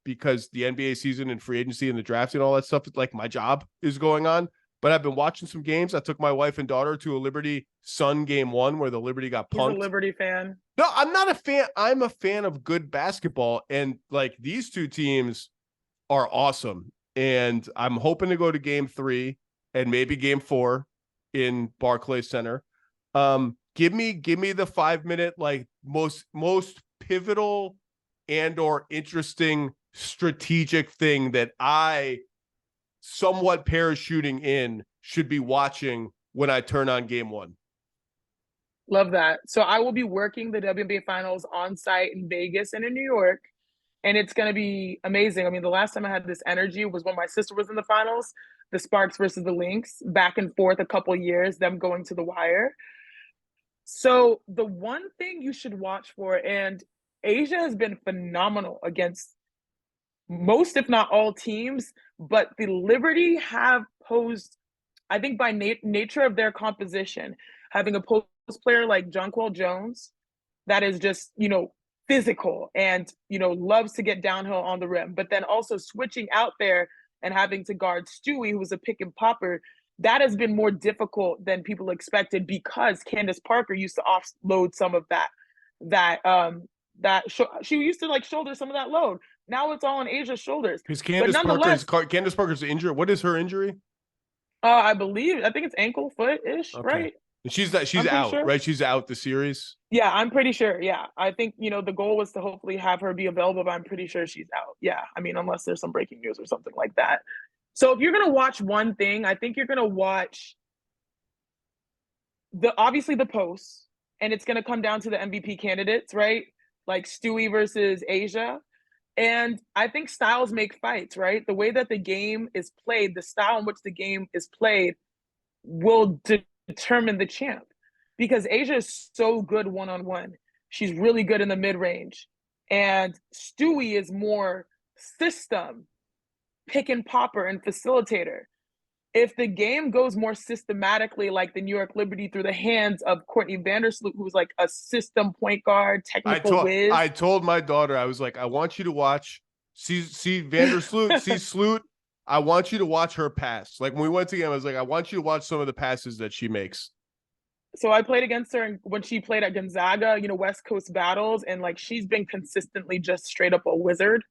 because the NBA season and free agency and the draft and all that stuff, like, my job is going on. But I've been watching some games. I took my wife and daughter to a Liberty Sun game 1 where the Liberty got punked. He's a Liberty fan. No, I'm not a fan. I'm a fan of good basketball, and like, these two teams are awesome. And I'm hoping to go to game 3 and maybe game 4 in Barclays Center. Give me the 5-minute, like, most pivotal and or interesting strategic thing that I somewhat parachuting in should be watching when I turn on game 1. Love that. So I will be working the WNBA Finals on site in Vegas and in New York, and it's going to be amazing. I mean, the last time I had this energy was when my sister was in the finals, the Sparks versus the Lynx, back and forth a couple years, them going to the wire. So the one thing you should watch for, and Asia has been phenomenal against most, if not all, teams, but the Liberty have posed, I think by nature of their composition, having a post player like Jonquel Jones that is just, physical and, loves to get downhill on the rim, but then also switching out there and having to guard Stewie, who was a pick and popper, that has been more difficult than people expected, because Candace Parker used to offload some of she used to like shoulder some of that load. Now it's all on Asia's shoulders. Because Candace Parker's injured. What is her injury? I think it's ankle, foot-ish, okay. Right? And she's out, sure. Right? She's out the series. Yeah, I'm pretty sure. Yeah, I think the goal was to hopefully have her be available, but I'm pretty sure she's out. Yeah, I mean, unless there's some breaking news or something like that. So if you're gonna watch one thing, I think you're gonna watch obviously the posts, and it's going to come down to the MVP candidates, right? Like Stewie versus Asia. And I think styles make fights, right? The way that the game is played, the style in which the game is played will determine the champ, because Asia is so good one-on-one. She's really good in the mid-range. And Stewie is more system, pick and popper and facilitator. If the game goes more systematically, like the New York Liberty through the hands of Courtney Vandersloot, who's like a system point guard, technical whiz. I told my daughter, I was like, I want you to watch, see Vandersloot, see Sloot. I want you to watch her pass. Like when we went to game, I was like, I want you to watch some of the passes that she makes. So I played against her when she played at Gonzaga, West Coast battles, and like she's been consistently just straight up a wizard.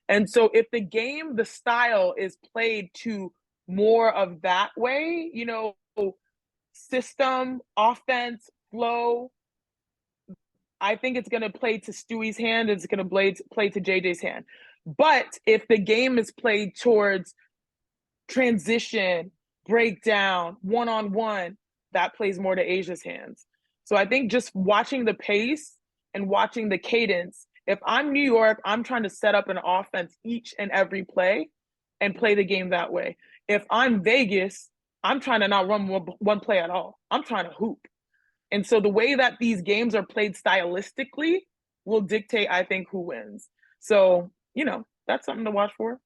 And so if the style is played to more of that way, system, offense, flow, I think it's going to play to Stewie's hand. It's going to play to JJ's hand. But if the game is played towards transition, breakdown, one-on-one, that plays more to Asia's hands. So I think just watching the pace and watching the cadence, if I'm New York, I'm trying to set up an offense each and every play and play the game that way. If I'm Vegas, I'm trying to not run one play at all. I'm trying to hoop. And so the way that these games are played stylistically will dictate, I think, who wins. So, that's something to watch for.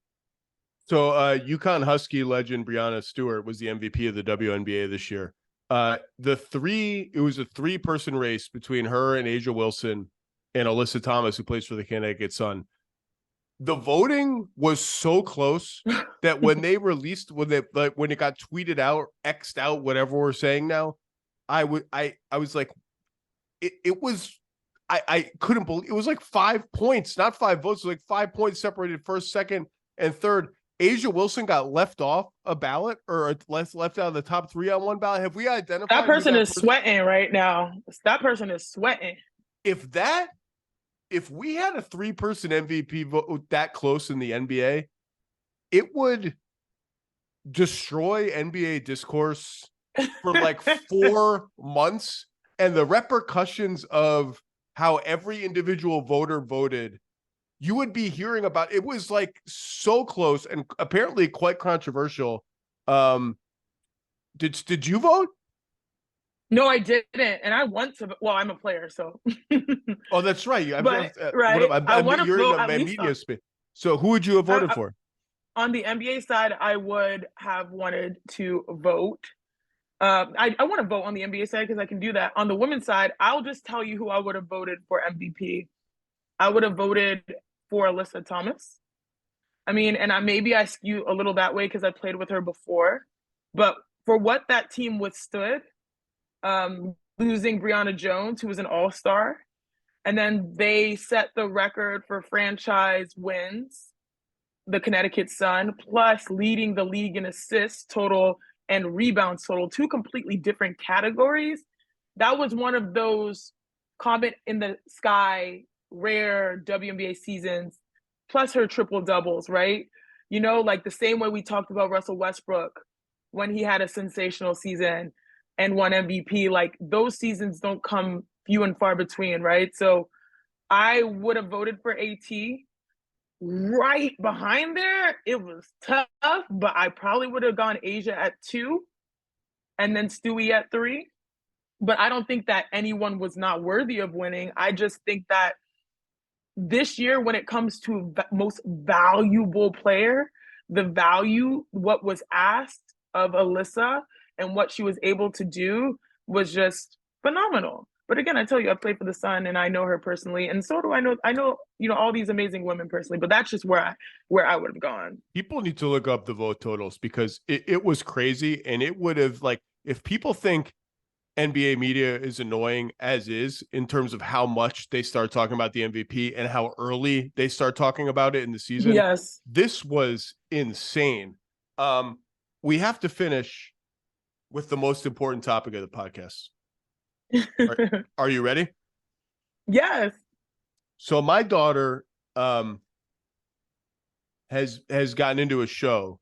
So UConn Husky legend Breanna Stewart was the MVP of the WNBA this year. It was a 3-person race between her and Asia Wilson and Alyssa Thomas, who plays for the Connecticut Sun. The voting was so close that when they released, when it got tweeted out, X'd out, whatever we're saying now, I was like, I couldn't believe it was like 5 points, not 5 votes. It was like 5 points separated first, second, and third. Asia Wilson got left off a ballot or left out of the top 3 on one ballot. Have we identified that person is sweating right now? That person is sweating. If we had a 3-person MVP vote that close in the NBA, it would destroy NBA discourse for like 4 months, and the repercussions of how every individual voter voted, you would be hearing about. It was like so close and apparently quite controversial. Did you vote? No, I didn't, and I want to. Well, I'm a player, so. Oh, that's right. Right. I want to vote at least media space. So, who would you have voted for? On the NBA side, I would have wanted to vote. I want to vote on the NBA side because I can do that. On the women's side, I'll just tell you who I would have voted for MVP. I would have voted for Alyssa Thomas. I mean, and I skew a little that way because I played with her before. But for what that team withstood, losing Brianna Jones, who was an all-star, and then they set the record for franchise wins, the Connecticut Sun, plus leading the league in assists total and rebounds total, 2 completely different categories. That was one of those comet in the sky, rare WNBA seasons, plus her triple doubles, right? Like the same way we talked about Russell Westbrook when he had a sensational season and won MVP, like those seasons don't come few and far between, right? So I would have voted for AT. Right behind there, it was tough, but I probably would have gone Asia at 2 and then Stewie at 3. But I don't think that anyone was not worthy of winning. I just think that this year, when it comes to most valuable player, what was asked of Alyssa and what she was able to do was just phenomenal. But again, I tell you, I played for the Sun and I know her personally. And so do I know, all these amazing women personally, but that's just where I would have gone. People need to look up the vote totals because it was crazy. And it would have, like, if people think NBA media is annoying as is in terms of how much they start talking about the MVP and how early they start talking about it in the season. Yes. This was insane. We have to finish with the most important topic of the podcast. Are you ready? Yes. So my daughter has gotten into a show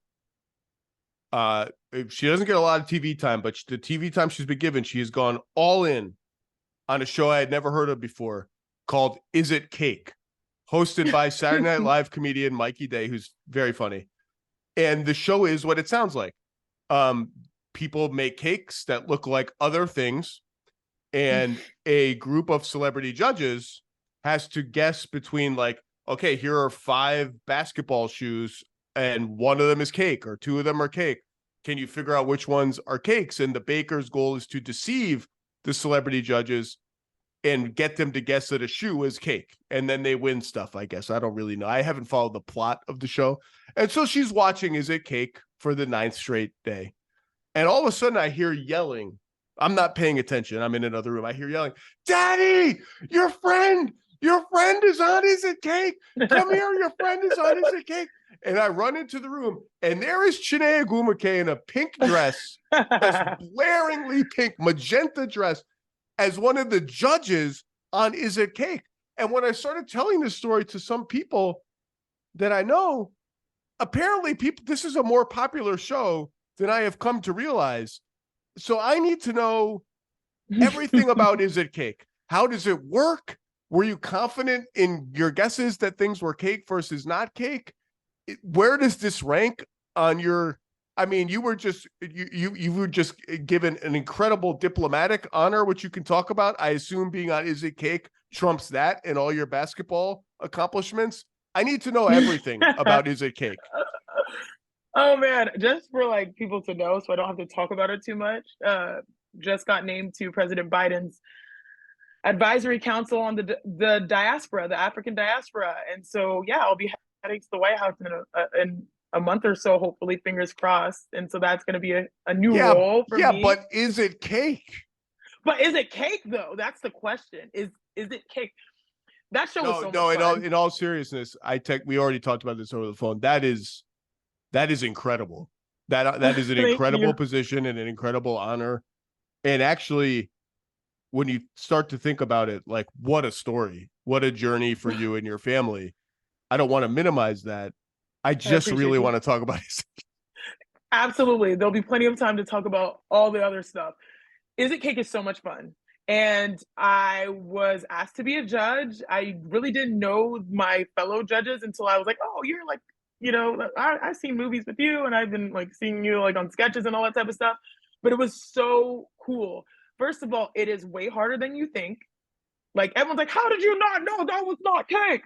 She doesn't get a lot of TV time, but the TV time she's been given, she has gone all in on a show I had never heard of before called Is It Cake? Hosted by Saturday Night Live comedian Mikey Day, who's very funny. And the show is what it sounds like. People make cakes that look like other things, and a group of celebrity judges has to guess between, like, okay, here are 5 basketball shoes, and one of them is cake, or 2 of them are cake. Can you figure out which ones are cakes? And the baker's goal is to deceive the celebrity judges and get them to guess that a shoe is cake. And then they win stuff, I guess. I don't really know. I haven't followed the plot of the show. And so she's watching Is It Cake for the 9th straight day. And all of a sudden I hear yelling. I'm not paying attention. I'm in another room. I hear yelling, Daddy, your friend is on Is It Cake? Come here, your friend is on Is It Cake? And I run into the room, and there is Chiney Ogwumike in a pink dress, a blaringly pink magenta dress, as one of the judges on Is It Cake? And when I started telling this story to some people that I know, apparently this is a more popular show than I have come to realize. So I need to know everything about Is It Cake? How does it work? Were you confident in your guesses that things were cake versus not cake? Where does this rank on your, I mean, you were just given an incredible diplomatic honor, which you can talk about. I assume being on Is It Cake trumps that and all your basketball accomplishments. I need to know everything about Is It Cake. Oh man, just for like people to know, so I don't have to talk about it too much. Just got named to President Biden's advisory council on the diaspora, the African diaspora, and so yeah, I'll be heading to the White House in a month or so, hopefully, fingers crossed. And so that's going to be a new role for me. Yeah, but is it cake? But is it cake though? That's the question. Is it cake? That show was so much fun. In all seriousness, we already talked about this over the phone. That is incredible. That is an incredible position and an incredible honor. And actually, when you start to think about it, like, what a story, what a journey for you and your family. I don't want to minimize that. I just really want to talk about it. Absolutely. There'll be plenty of time to talk about all the other stuff. Is It Cake is so much fun. And I was asked to be a judge. I really didn't know my fellow judges until I was like, oh, you're like, you know, I've seen movies with you, and I've been like seeing you like on sketches and all that type of stuff. But it was so cool. First of all, it is way harder than you think. Like, everyone's like, how did you not know that was not cake?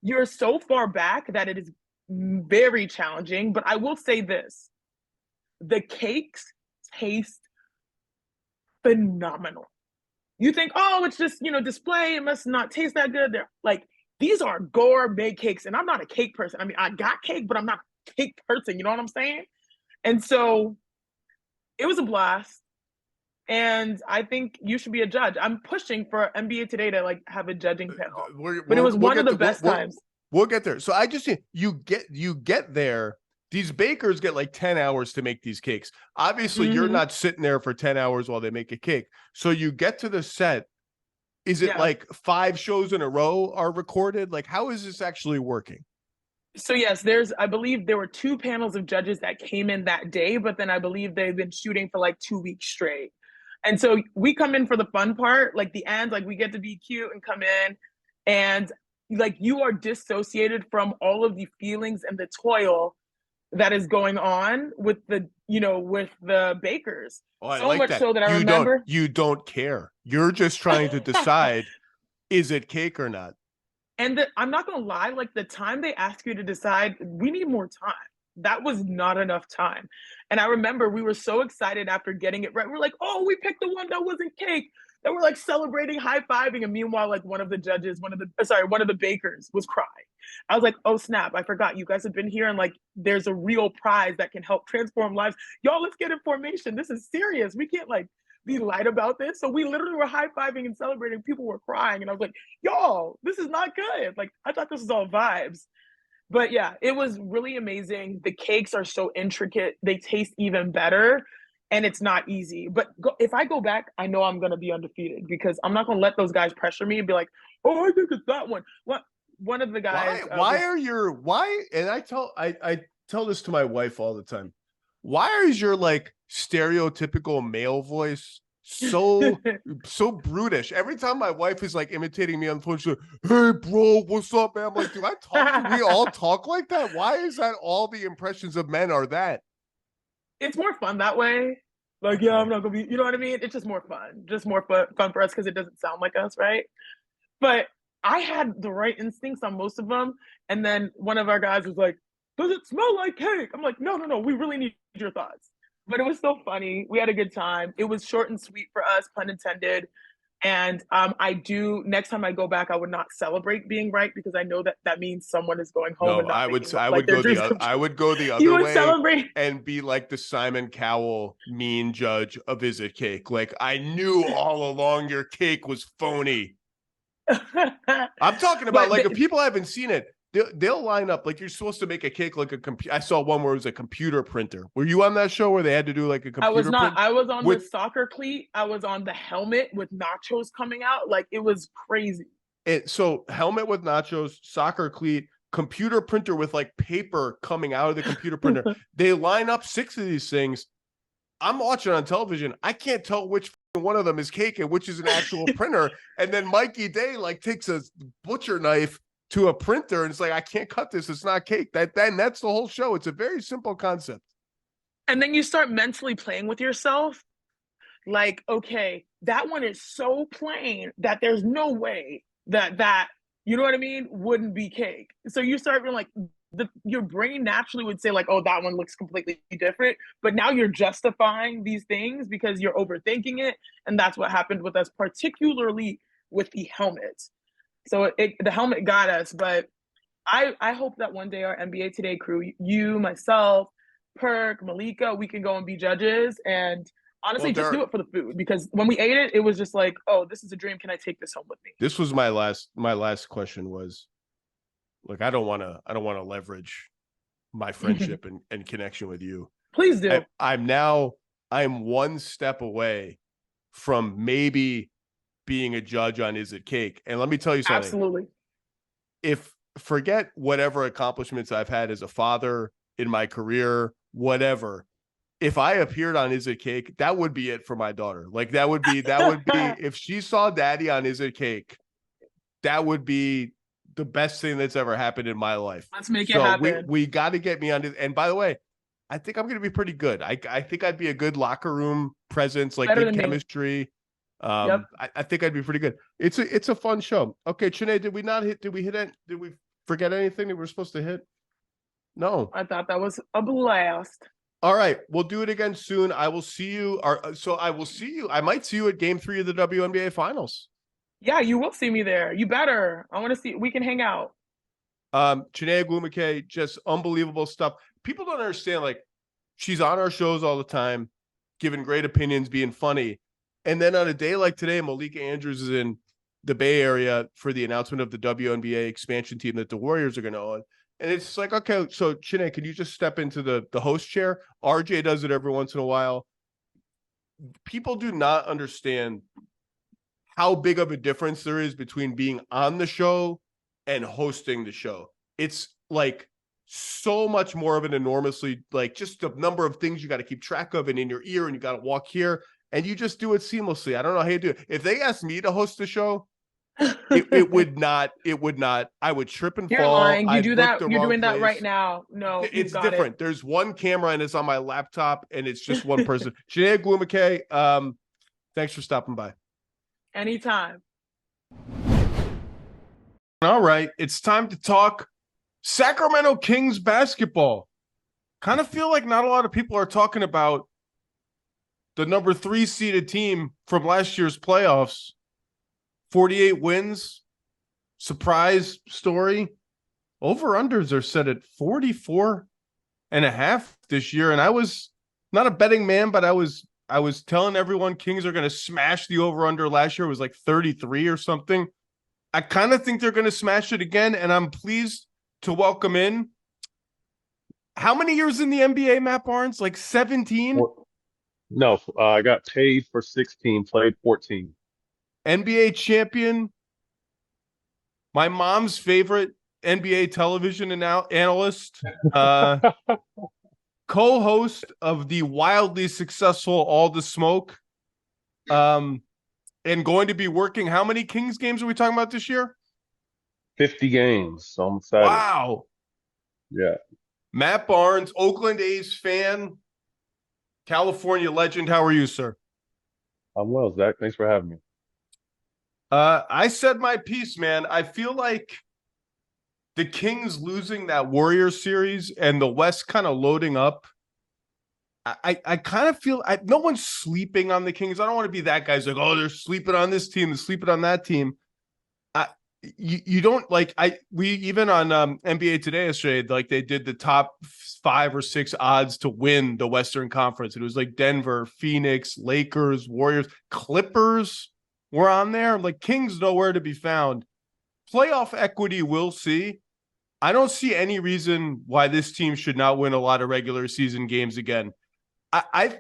You're so far back that it is very challenging. But I will say this, the cakes taste phenomenal. You think, oh, it's just, you know, display, it must not taste that good. They're like, these are gourmet cakes, and I'm not a cake person. I mean, I got cake, but I'm not a cake person. You know what I'm saying? And so it was a blast. And I think you should be a judge. I'm pushing for NBA Today to like have a judging panel. But it was one of the best times. We'll get there. So I just think you get there. These bakers get like 10 hours to make these cakes. Obviously, you're not sitting there for 10 hours while they make a cake. So you get to the set. Is it like 5 shows in a row are recorded? Like, how is this actually working? So yes, I believe there were 2 panels of judges that came in that day, but then I believe they've been shooting for like 2 weeks straight. And so we come in for the fun part, like the end, like we get to be cute and come in, and like you are dissociated from all of the feelings and the toil that is going on with the, you know, with the bakers. Oh, I so like much that. So that I remember. You don't care. You're just trying to decide, is it cake or not? And I'm not going to lie, like the time they ask you to decide, we need more time. That was not enough time. And I remember we were so excited after getting it right. We're like, oh, we picked the one that wasn't cake. And we're like celebrating, high-fiving. And meanwhile, like one of the bakers was crying. I was like, oh, snap. I forgot. You guys have been here, and like there's a real prize that can help transform lives. Y'all, let's get in formation. This is serious. We can't like be light about this. So we literally were high-fiving and celebrating. People were crying. And I was like, y'all, this is not good. Like, I thought this was all vibes. But yeah, it was really amazing. The cakes are so intricate. They taste even better. And it's not easy. But if I go back, I know I'm going to be undefeated, because I'm not going to let those guys pressure me and be like, oh, I think it's that one. What? One of the guys. Why? And I tell this to my wife all the time. why is your like stereotypical male voice so brutish? Every time my wife is like imitating me on the phone, she's like, "Hey, bro, what's up, man?" I'm like, "Do I talk? Do we all talk like that? Why is that all the impressions of men are that?" It's more fun that way. Like, Okay. yeah, I'm not gonna be. You know what I mean? It's just more fun. Just more fun for us because it doesn't sound like us, right? But I had the right instincts on most of them, and then one of our guys was like, "Does it smell like cake?" I'm like, "No, no, no. We really need your thoughts." But it was so funny. We had a good time. It was short and sweet for us, pun intended. And I do next time I go back, I would not celebrate being right because I know that that means someone is going home No, and not making I like would their go dreams the come I true. would go the You other would way celebrate. and be like the Simon Cowell mean judge of Visit Cake. Like, I knew all along your cake was phony. I'm talking about But like if people haven't seen it, they'll line up like you're supposed to make a cake like a computer. I saw one where it was a computer printer. Were you on that show where they had to do like a I was computer not. print? I was on the With soccer cleat. I was on the helmet with nachos coming out. Like it was crazy. it, so helmet with nachos, soccer cleat, computer printer with like paper coming out of the computer printer. They line up 6 of these things. I'm watching on television. I can't tell which one of them is cake and which is an actual printer. And then Mikey Day like takes a butcher knife to a printer and it's like, I can't cut this. It's not cake. That's the whole show. It's a very simple concept. And then you start mentally playing with yourself. Like, okay, that one is so plain that there's no way that you know what I mean wouldn't be cake. So you start being like, your brain naturally would say like, oh, that one looks completely different, but now you're justifying these things because you're overthinking it, and that's what happened with us, particularly with the helmet. So the helmet got us, but I hope that one day our NBA Today crew, you, myself, Perk, Malika, we can go and be judges and honestly just do it for the food, because when we ate it, it was just like, oh, this is a dream. Can I take this home with me? This was my last question was, look, I don't want to leverage my friendship and connection with you. Please do. I'm one step away from maybe being a judge on Is It Cake. And let me tell you something. Absolutely. If forget whatever accomplishments I've had as a father in my career, whatever. If I appeared on Is It Cake, that would be it for my daughter. Like that would be if she saw daddy on Is It Cake, that would be the best thing that's ever happened in my life. Let's make it happen. We got to get me on it. And by the way, I think I'm going to be pretty good. I think I'd be a good locker room presence, like good chemistry. Yep. I think I'd be pretty good. It's a fun show. Okay, Chiney, did we forget anything that we were supposed to hit? No. I thought that was a blast. All right, we'll do it again soon. I will see you. I might see you at Game 3 of the WNBA Finals. Yeah, you will see me there. You better. I want to see. We can hang out. Chiney Ogwumike, just unbelievable stuff. People don't understand. Like, she's on our shows all the time, giving great opinions, being funny, and then on a day like today, Malika Andrews is in the Bay Area for the announcement of the WNBA expansion team that the Warriors are going to own. And it's like, okay, so Chiney, can you just step into the host chair? RJ does it every once in a while. People do not understand how big of a difference there is between being on the show and hosting the show. It's like so much more of an enormously, like just the number of things you got to keep track of and in your ear, and you got to walk here and you just do it seamlessly. I don't know how you do it. If they asked me to host the show, it would not. I would trip and You're fall. lying. You I'd do that. look the You're wrong doing that place. right now. No, It's different. There's one camera and it's on my laptop and it's just one person. Chiney Ogwumike, thanks for stopping by. Anytime. All right, it's time to talk Sacramento Kings basketball. Kind of feel like not a lot of people are talking about the number 3 seeded team from last year's playoffs. 48 wins, surprise story. Over-unders are set at 44.5 this year. And I was not a betting man, but I was telling everyone Kings are going to smash the over-under. Last year. It was like 33 or something. I kind of think they're going to smash it again. And I'm pleased to welcome in. How many years in the NBA, Matt Barnes? Like 17? No, I got paid for 16, played 14. NBA champion, my mom's favorite NBA television analyst, co-host of the wildly successful All the Smoke, and going to be working. How many Kings games are we talking about this year? 50 games. So I'm excited. Wow. Yeah. Matt Barnes, Oakland A's fan, California legend. How are you, sir? I'm well, Zach. Thanks for having me. I said my piece, man. I feel like the Kings losing that Warriors series and the West kind of loading up. I kind of feel no one's sleeping on the Kings. I don't want to be that guy's like, oh, they're sleeping on this team, they're sleeping on that team. You don't like we even on NBA Today yesterday, like they did the top 5 or 6 odds to win the Western Conference. It was like Denver, Phoenix, Lakers, Warriors, Clippers were on there. Like Kings nowhere to be found. Playoff equity, we'll see. I don't see any reason why this team should not win a lot of regular season games again. I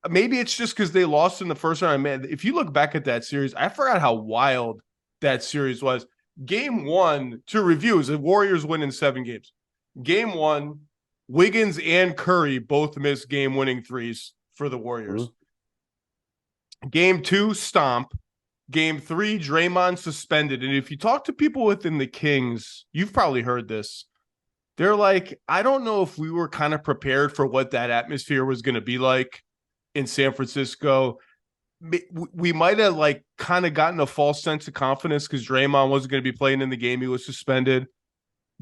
maybe it's just because they lost in the first round. Man, if you look back at that series, I forgot how wild that series was. Game 1, to review, is the Warriors win in 7 games. Game 1, Wiggins and Curry both missed game-winning threes for the Warriors. Mm-hmm. Game 2, stomp. Game 3, Draymond suspended. And if you talk to people within the Kings, you've probably heard this. They're like, I don't know if we were kind of prepared for what that atmosphere was going to be like in San Francisco. We might have like kind of gotten a false sense of confidence because Draymond wasn't going to be playing in the game. He was suspended.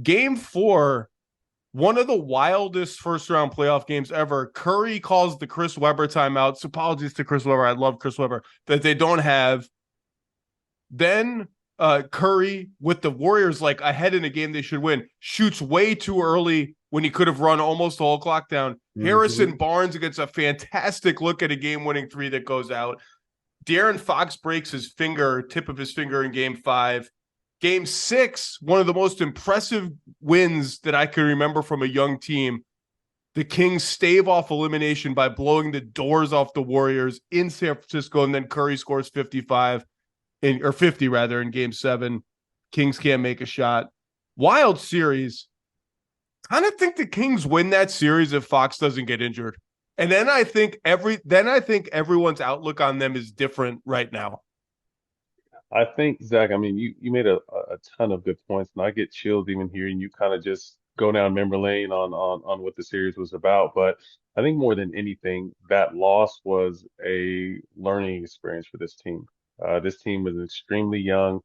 Game 4, one of the wildest first-round playoff games ever. Curry calls the Chris Webber timeout. So apologies to Chris Webber. I love Chris Webber. That they don't have. Then Curry, with the Warriors like ahead in a game they should win, shoots way too early when he could have run almost the whole clock down. Mm-hmm. Harrison Barnes gets a fantastic look at a game-winning 3 that goes out. De'Aaron Fox breaks his tip of his finger in game 5. Game 6, one of the most impressive wins that I can remember from a young team. The Kings stave off elimination by blowing the doors off the Warriors in San Francisco, and then Curry scores 55. Or 50 rather, in game 7. Kings can't make a shot. Wild series. Kind of think the Kings win that series if Fox doesn't get injured. And then I think everyone's outlook on them is different right now. I think, Zach, I mean, you made a ton of good points, and I get chills even hearing you kind of just go down memory lane on what the series was about. But I think more than anything, that loss was a learning experience for this team. This team was extremely young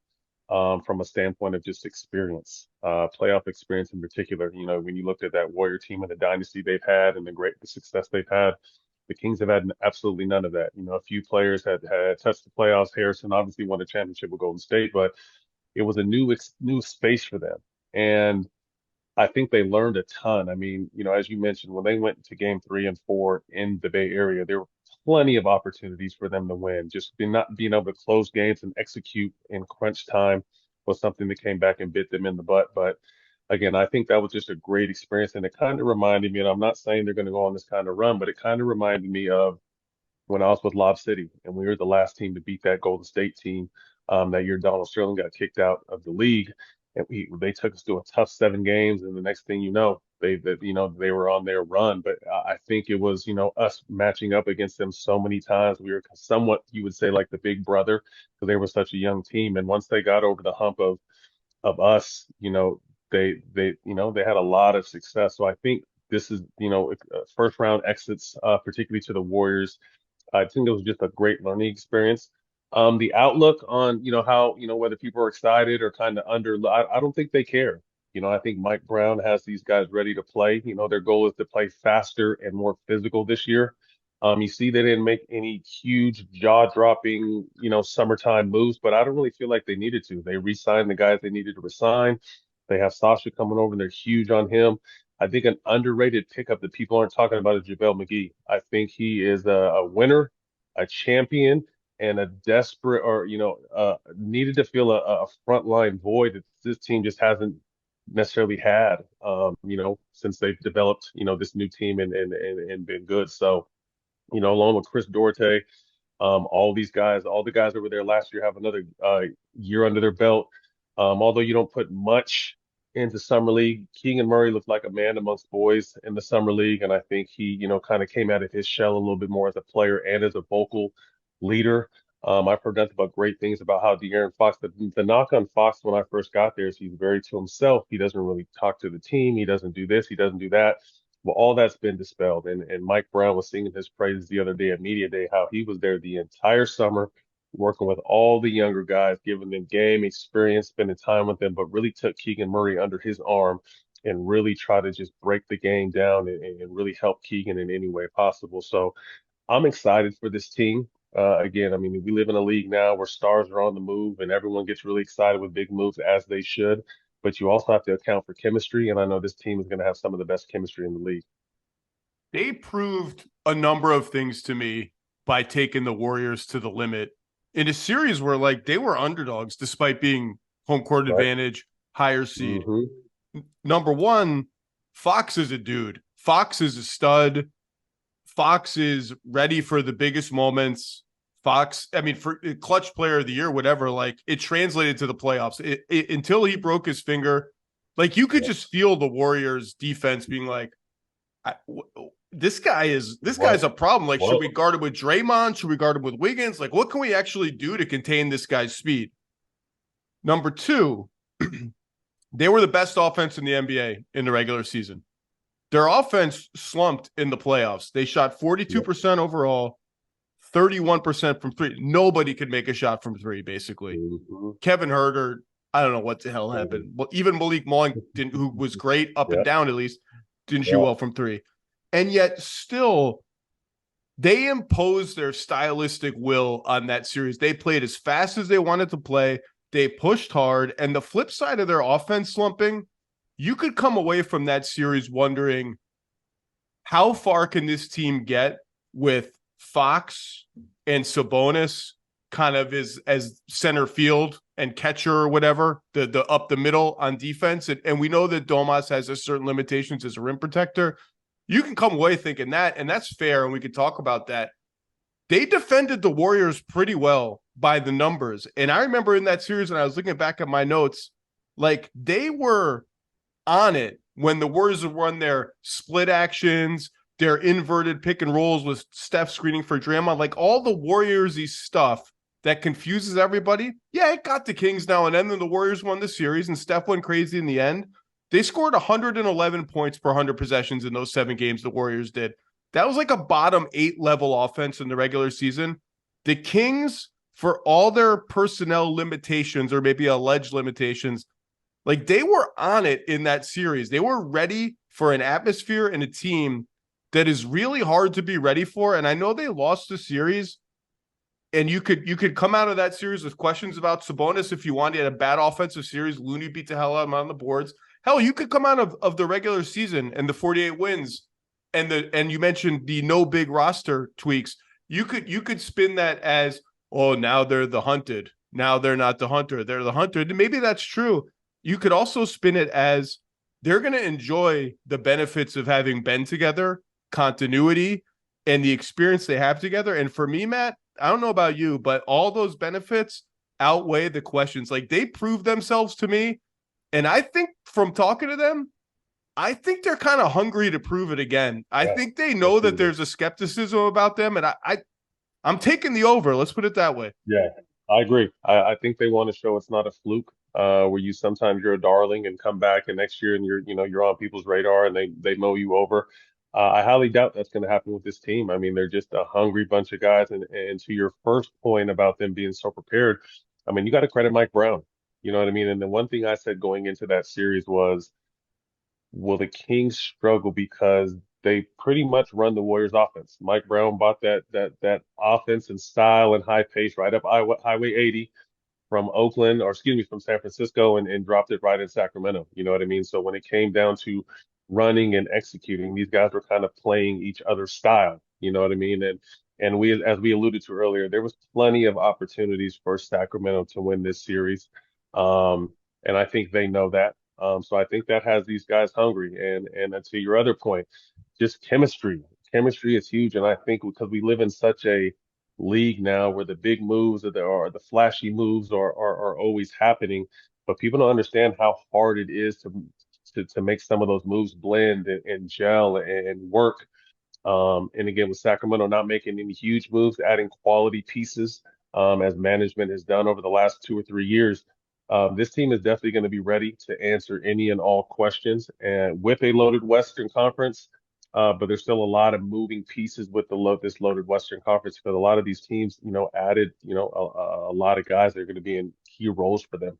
from a standpoint of just experience, playoff experience in particular. You know, when you looked at that Warrior team and the dynasty they've had and the success they've had, the Kings have had absolutely none of that. You know, a few players had touched the playoffs. Harrison obviously won a championship with Golden State, but it was a new space for them. And I think they learned a ton. I mean, you know, as you mentioned, when they went to game 3 and 4 in the Bay Area, there were plenty of opportunities for them to win. Just not being able to close games and execute in crunch time was something that came back and bit them in the butt. But again, I think that was just a great experience. And it kind of reminded me, and I'm not saying they're going to go on this kind of run, but it kind of reminded me of when I was with Lob City and we were the last team to beat that Golden State team. That year, Donald Sterling got kicked out of the league. And they took us to a tough 7 games, and the next thing you know, they were on their run. But I think it was, you know, us matching up against them so many times. We were somewhat, you would say, like the big brother, because they were such a young team. And once they got over the hump of us, you know, they had a lot of success. So I think this is, you know, first round exits, particularly to the Warriors. I think it was just a great learning experience. The outlook on, you know, how, you know, whether people are excited or kind of I don't think they care. You know, I think Mike Brown has these guys ready to play. You know, their goal is to play faster and more physical this year. You see they didn't make any huge jaw-dropping, you know, summertime moves, but I don't really feel like they needed to. They re-signed the guys they needed to resign. They have Sasha coming over and they're huge on him. I think an underrated pickup that people aren't talking about is JaVale McGee. I think he is a winner, a champion, and a desperate or, you know, needed to fill a frontline void that this team just hasn't necessarily had, you know, since they've developed, you know, this new team and been good. So, you know, along with Chris Duarte, all the guys over there last year have another year under their belt. Although you don't put much into summer league. Keegan Murray looked like a man amongst boys in the summer league, and I think he, kind of came out of his shell a little bit more as a player and as a vocal leader. I've heard nothing but great things about how De'Aaron Fox. The knock on Fox when I first got there is he's very to himself. He doesn't really talk to the team. He doesn't do this. He doesn't do that. Well, all that's been dispelled. And Mike Brown was singing his praises the other day at Media Day, how he was there the entire summer working with all the younger guys, giving them game experience, spending time with them, but really took Keegan Murray under his arm and really try to just break the game down and really help Keegan in any way possible. So I'm excited for this team. Again, I mean, we live in a league now where stars are on the move and everyone gets really excited with big moves as they should. But you also have to account for chemistry. And I know this team is going to have some of the best chemistry in the league. They proved a number of things to me by taking the Warriors to the limit in a series where, like, they were underdogs despite being home court advantage, higher seed. Number one, Fox is a dude. Fox is a stud. Fox is ready for the biggest moments. Fox, I mean, for clutch player of the year, whatever, like, it translated to the playoffs. Until he broke his finger, like, you could just feel the Warriors defense being like, this guy's a problem. Like, should we guard him with Draymond? Should we guard him with Wiggins? Like, what can we actually do to contain this guy's speed? Number two, they were the best offense in the NBA in the regular season. Their offense slumped in the playoffs. They shot 42% overall, 31% from three. Nobody could make a shot from three, basically. Kevin Huerter, I don't know what the hell happened. Well, even Malik Monk, who was great up and down at least, didn't shoot well from three. And yet still, they imposed their stylistic will on that series. They played as fast as they wanted to play. They pushed hard. And the flip side of their offense slumping, you could come away from that series wondering, how far can this team get with Fox and Sabonis kind of as center field and catcher or whatever, the up the middle on defense. And we know that Domas has a certain limitations as a rim protector. You can come away thinking that, and that's fair, and we could talk about that. They defended the Warriors pretty well by the numbers. And I remember in that series, when I was looking back at my notes, like, they were on it when the Warriors would run their split actions, their inverted pick and rolls with Steph screening for Draymond, like all the Warriors-y stuff that confuses everybody. Yeah, it got the Kings now and then the Warriors won the series and Steph went crazy in the end. They scored 111 points per 100 possessions in those 7 games the Warriors did. That was like a bottom 8 level offense in the regular season. The Kings, for all their personnel limitations or maybe alleged limitations, like, they were on it in that series. They were ready for an atmosphere and a team that is really hard to be ready for. And I know they lost the series, and you could come out of that series with questions about Sabonis if you wanted. You had a bad offensive series. Looney beat the hell out of him on the boards. Hell, you could come out of the regular season and the 48 wins and you mentioned the no big roster tweaks. You could spin that as, oh, now they're the hunted. Now they're not the hunter. They're the hunter. And maybe that's true. You could also spin it as they're going to enjoy the benefits of having been together, continuity, and the experience they have together. And for me, Matt, I don't know about you, but all those benefits outweigh the questions. Like, they proved themselves to me. And I think from talking to them, I think they're kind of hungry to prove it again. I think they know that there's a skepticism about them. And I'm taking the over. Let's put it that way. Yeah, I agree. I think they want to show it's not a fluke, where you sometimes you're a darling and come back and next year and you're on people's radar and they mow you over. I highly doubt that's going to happen with this team. I mean, they're just a hungry bunch of guys. And to your first point about them being so prepared, I mean, you got to credit Mike Brown. You know what I mean? And the one thing I said going into that series was, will the Kings struggle because they pretty much run the Warriors offense? Mike Brown bought that offense and style and high pace right up Highway 80 from Oakland, or excuse me, from San Francisco, and dropped it right in Sacramento. You know what I mean? So when it came down to running and executing, these guys were kind of playing each other's style. You know what I mean? And we, as we alluded to earlier, there was plenty of opportunities for Sacramento to win this series. And I think they know that. So I think that has these guys hungry. And to your other point, just chemistry. Chemistry is huge. And I think because we live in such a league now where the big moves or the flashy moves are always happening, but people don't understand how hard it is to make some of those moves blend and gel and work. And again, with Sacramento not making any huge moves, adding quality pieces, as management has done over the last 2 or 3 years, this team is definitely going to be ready to answer any and all questions, and with a loaded Western Conference. But there's still a lot of moving pieces with this loaded Western Conference, because a lot of these teams, added, a lot of guys that are going to be in key roles for them.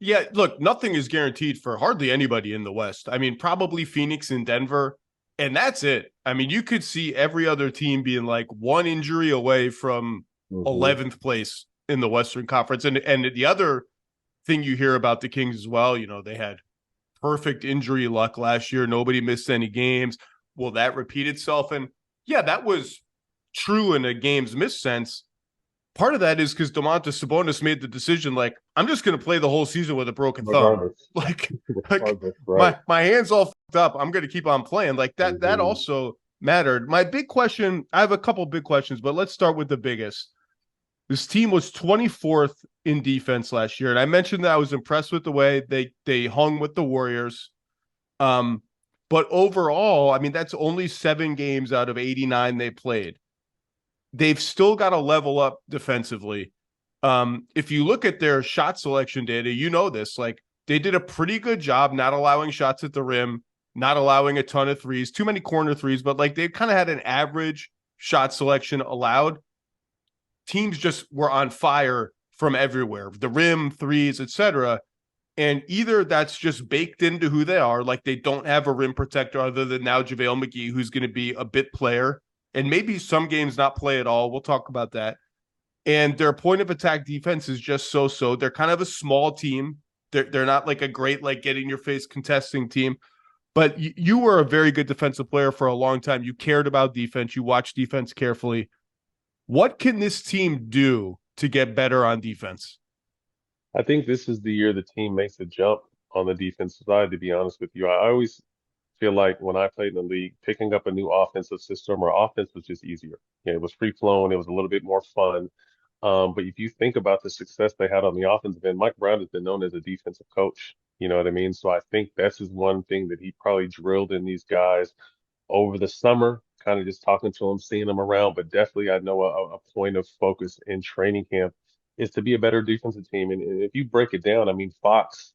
Yeah, look, nothing is guaranteed for hardly anybody in the West. I mean, probably Phoenix and Denver, and that's it. I mean, you could see every other team being like one injury away from 11th place in the Western Conference. And the other thing you hear about the Kings as well, they had perfect injury luck last year. Nobody missed any games. Will that repeat itself? And yeah, that was true in a games missed sense. Part of that is because Domantas Sabonis made the decision, like, I'm just going to play the whole season with a broken thumb. Like Right. my hand's all fucked up. I'm going to keep on playing. Like that also mattered. My big question, I have a couple big questions, but let's start with the biggest. This team was 24th in defense last year, and I mentioned that I was impressed with the way they hung with the Warriors. But overall, I mean, that's only 7 games out of 89 they played. They've still got to level up defensively. If you look at their shot selection data, you know this. Like, they did a pretty good job not allowing shots at the rim, not allowing a ton of threes, too many corner threes, but like they kind of had an average shot selection allowed. Teams just were on fire from everywhere, the rim, threes, etc. And either that's just baked into who they are, like they don't have a rim protector other than now JaVale McGee, who's going to be a bit player, and maybe some games not play at all. We'll talk about that. And their point of attack defense is just so. They're kind of a small team. They're not like a great, like, get in your face contesting team. But you were a very good defensive player for a long time. You cared about defense. You watched defense carefully. What can this team do to get better on defense? I think this is the year the team makes a jump on the defensive side, to be honest with you. I always feel like when I played in the league, picking up a new offensive system or offense was just easier. Yeah, it was free flowing. It was a little bit more fun. But if you think about the success they had on the offensive end, Mike Brown has been known as a defensive coach. You know what I mean? So I think that's just one thing that he probably drilled in these guys over the summer, kind of just talking to them, seeing them around. But definitely, I know a point of focus in training camp is to be a better defensive team. And if you break it down, I mean, Fox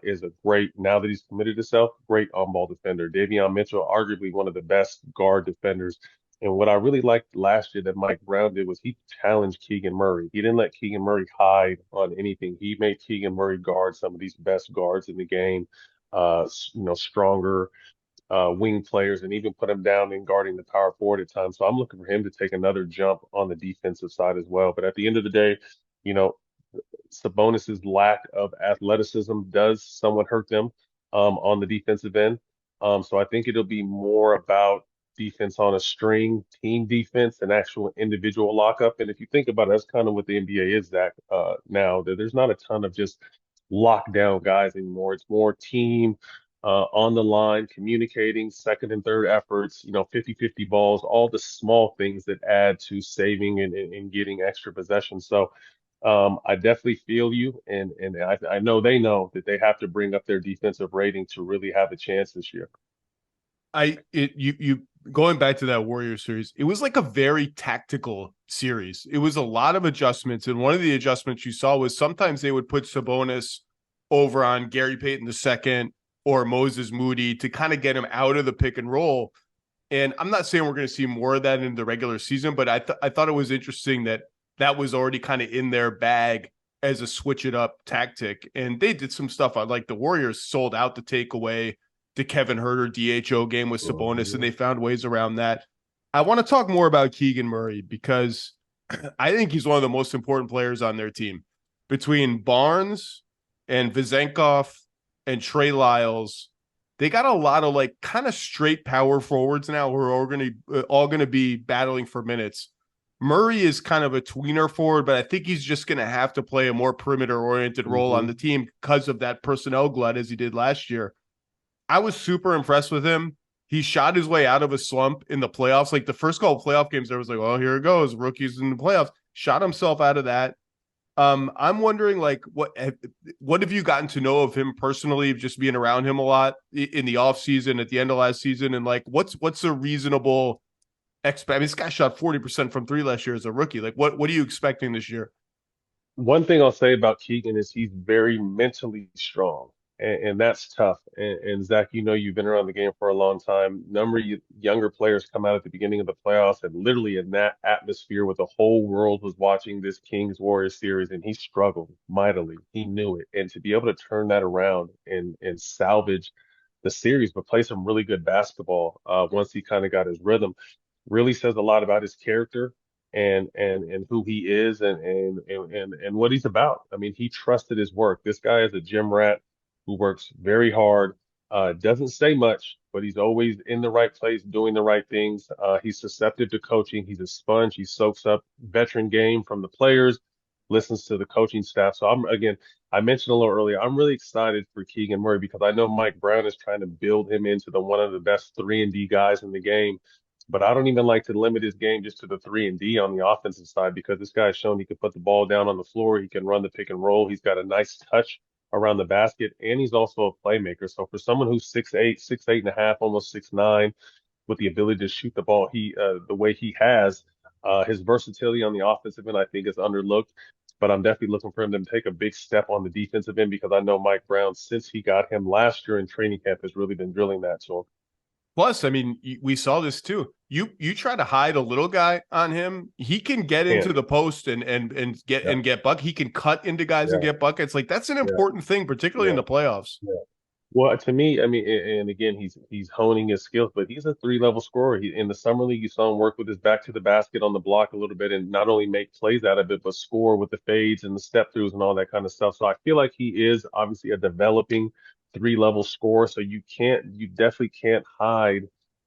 is a great, now that he's committed himself, great on-ball defender. Davion Mitchell, arguably one of the best guard defenders. And what I really liked last year that Mike Brown did was he challenged Keegan Murray. He didn't let Keegan Murray hide on anything. He made Keegan Murray guard some of these best guards in the game, stronger wing players, and even put him down in guarding the power forward at times. So I'm looking for him to take another jump on the defensive side as well. But at the end of the day, you know, Sabonis's lack of athleticism does somewhat hurt them on the defensive end. So I think it'll be more about defense on a string, team defense, and actual individual lockup. And if you think about it, that's kind of what the NBA is, Zach, now. There's not a ton of just lockdown guys anymore. It's more team on the line, communicating, second and third efforts, 50-50 balls, all the small things that add to saving and getting extra possession. So I definitely feel you, and I know they know that they have to bring up their defensive rating to really have a chance this year. You going back to that Warriors series, it was like a very tactical series. It was a lot of adjustments, and one of the adjustments you saw was sometimes they would put Sabonis over on Gary Payton II or Moses Moody to kind of get him out of the pick and roll. And I'm not saying we're going to see more of that in the regular season, but I thought it was interesting that was already kind of in their bag as a switch it up tactic. And they did some stuff on, like, the Warriors sold out the takeaway the Kevin Huerter DHO game with Sabonis, and they found ways around that. I want to talk more about Keegan Murray because I think he's one of the most important players on their team. Between Barnes and Vezenkov and Trey Lyles, they got a lot of, like, kind of straight power forwards now who are all going to be battling for minutes. Murray is kind of a tweener forward, but I think he's just going to have to play a more perimeter-oriented role on the team because of that personnel glut as he did last year. I was super impressed with him. He shot his way out of a slump in the playoffs. Like, the first couple of playoff games, there was like, oh, here it goes, rookies in the playoffs. Shot himself out of that. I'm wondering, like, what have you gotten to know of him personally, just being around him a lot in the off season, at the end of last season, and like, what's a reasonable expect? I mean, this guy shot 40% from three last year as a rookie. Like, what are you expecting this year? One thing I'll say about Keegan is he's very mentally strong, and that's tough. And Zach, you know, you've been around the game for a long time. Number of younger players come out at the beginning of the playoffs, and literally in that atmosphere, where the whole world was watching this Kings Warriors series, and he struggled mightily. He knew it, and to be able to turn that around and salvage the series, but play some really good basketball once he kind of got his rhythm, really says a lot about his character and who he is and what he's about. I mean, he trusted his work. This guy is a gym rat who works very hard, doesn't say much, but he's always in the right place, doing the right things. He's susceptible to coaching. He's a sponge. He soaks up veteran game from the players, listens to the coaching staff. So I mentioned a little earlier, I'm really excited for Keegan Murray because I know Mike Brown is trying to build him into the one of the best 3-and-D guys in the game. But I don't even like to limit his game just to the 3-and-D on the offensive side because this guy's shown he can put the ball down on the floor. He can run the pick and roll. He's got a nice touch around the basket, and he's also a playmaker. So for someone who's 6'8", 6'8.5", almost 6'9", with the ability to shoot the ball the way he has, his versatility on the offensive end, I think, is underlooked. But I'm definitely looking for him to take a big step on the defensive end because I know Mike Brown, since he got him last year in training camp, has really been drilling that to him. Plus, I mean, we saw this too. You try to hide a little guy on him, he can get into the post and get buck. He can cut into guys and get buckets. Like that's an important thing, particularly in the playoffs. Yeah. Well, to me, I mean, and again, he's honing his skills, but he's a 3-level scorer. In the summer league, you saw him work with his back to the basket on the block a little bit, and not only make plays out of it, but score with the fades and the step throughs and all that kind of stuff. So I feel like he is obviously a developing 3-level scorer. So you definitely can't hide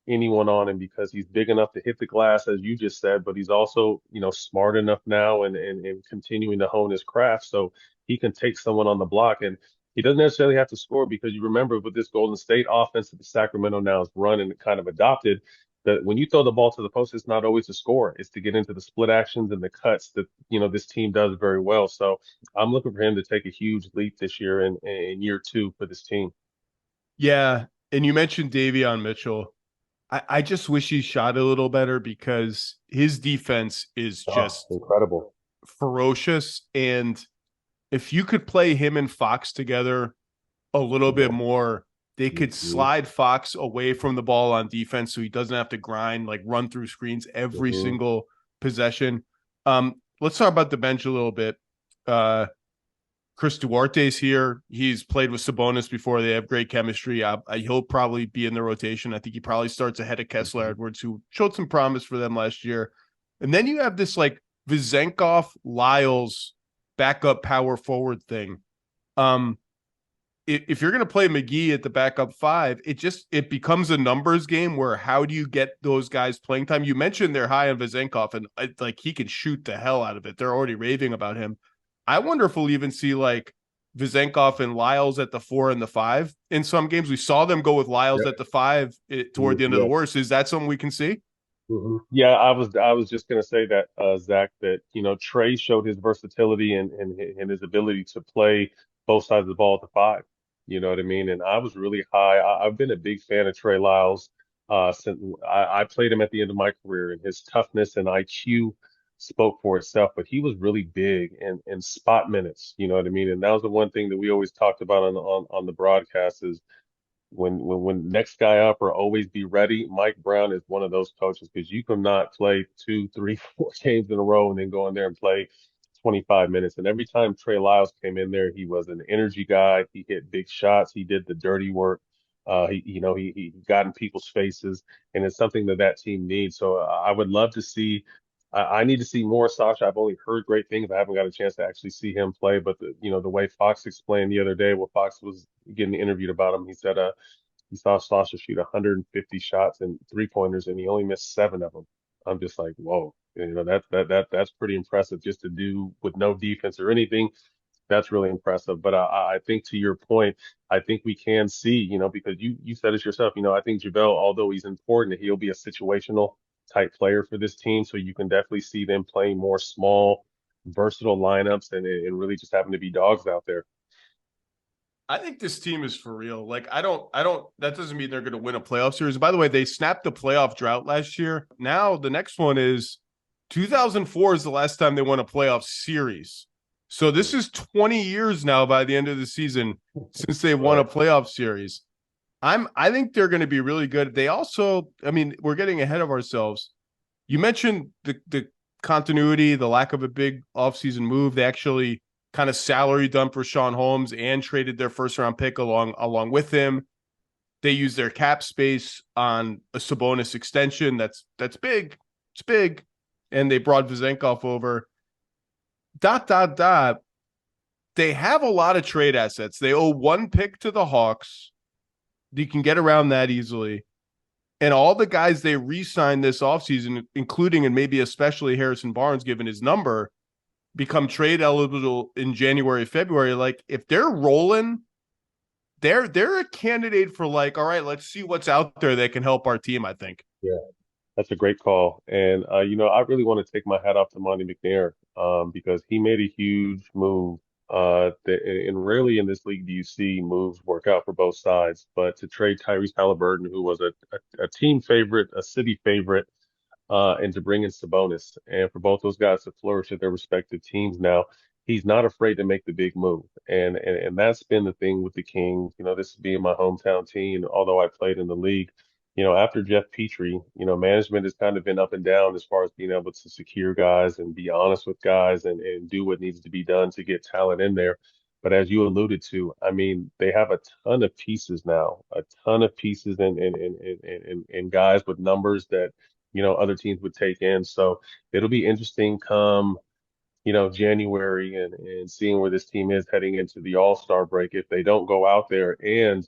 anyone on him because he's big enough to hit the glass, as you just said, but he's also, smart enough now and continuing to hone his craft. So he can take someone on the block and he doesn't necessarily have to score because you remember with this Golden State offense that the Sacramento now has run and kind of adopted that when you throw the ball to the post, it's not always to score. It's to get into the split actions and the cuts that, this team does very well. So I'm looking for him to take a huge leap this year in year 2 for this team. Yeah. And you mentioned Davion Mitchell. I just wish he shot a little better because his defense is just incredible, ferocious. And if you could play him and Fox together a little bit more, they could slide Fox away from the ball on defense so he doesn't have to grind, like run through screens every single possession. Let's talk about the bench a little bit. Chris Duarte's here. He's played with Sabonis before. They have great chemistry. He'll probably be in the rotation. I think he probably starts ahead of Kessler Edwards, who showed some promise for them last year. And then you have this like Vezenkov, Lyles backup power forward thing. If you're going to play McGee at the backup 5, it becomes a numbers game where how do you get those guys playing time? You mentioned they're high on Vezenkov and like he can shoot the hell out of it. They're already raving about him. I wonder if we'll even see like Vezenkov and Lyles at the 4 and the 5 in some games. We saw them go with Lyles at the 5 toward the end of the worst. Is that something we can see? Yeah, I was just gonna say that, Zach, that Trey showed his versatility and his ability to play both sides of the ball at the 5. You know what I mean? And I was really high. I've been a big fan of Trey Lyles since I played him at the end of my career, and his toughness and IQ spoke for itself. But he was really big in spot minutes. You know what I mean? And that was the one thing that we always talked about on the broadcast is when next guy up or always be ready. Mike Brown is one of those coaches because you cannot play 2, 3, 4 games in a row and then go in there and play 25 minutes. And every time Trey Lyles came in there, he was an energy guy. He hit big shots. He did the dirty work. He got in people's faces, and it's something that team needs. So I would love to see. I need to see more Sasha. I've only heard great things. I haven't got a chance to actually see him play. But the way Fox explained the other day, when Fox was getting interviewed about him, he said he saw Sasha shoot 150 shots and 3-pointers, and he only missed 7 of them. I'm just like, whoa, that's pretty impressive just to do with no defense or anything. That's really impressive. But I think to your point, I think we can see, because you said it yourself, I think JaVale, although he's important, he'll be a situational type player for this team. So you can definitely see them playing more small versatile lineups and really just happen to be dogs out there. I think this team is for real. Like, that doesn't mean they're going to win a playoff series. By the way, they snapped the playoff drought last year. Now the next one is 2004 is the last time they won a playoff series. So this is 20 years now by the end of the season since they won a playoff series. I think they're going to be really good. They also, I mean, we're getting ahead of ourselves. You mentioned the continuity, the lack of a big offseason move. They actually kind of salary dump for Sean Holmes and traded their first round pick along with him. They use their cap space on a Sabonis extension. That's big. It's big. And they brought Vezenkov over. ... They have a lot of trade assets. They owe one pick to the Hawks. You can get around that easily. And all the guys they re-signed this offseason, including and maybe especially Harrison Barnes, given his number, become trade eligible in January, February. Like, if they're rolling, they're a candidate for, like, all right, let's see what's out there that can help our team, I think. Yeah, that's a great call. And I really want to take my hat off to Monty McNair, because he made a huge move. And rarely in this league do you see moves work out for both sides. But to trade Tyrese Halliburton, who was a team favorite, a city favorite, and to bring in Sabonis, and for both those guys to flourish at their respective teams now, he's not afraid to make the big move. And that's been the thing with the Kings. This being my hometown team, although I played in the league, after Jeff Petrie, management has kind of been up and down as far as being able to secure guys and be honest with guys and do what needs to be done to get talent in there. But as you alluded to, I mean, they have a ton of pieces now, a ton of pieces and guys with numbers that other teams would take in. So it'll be interesting come, January and seeing where this team is heading into the All-Star break. If they don't go out there and,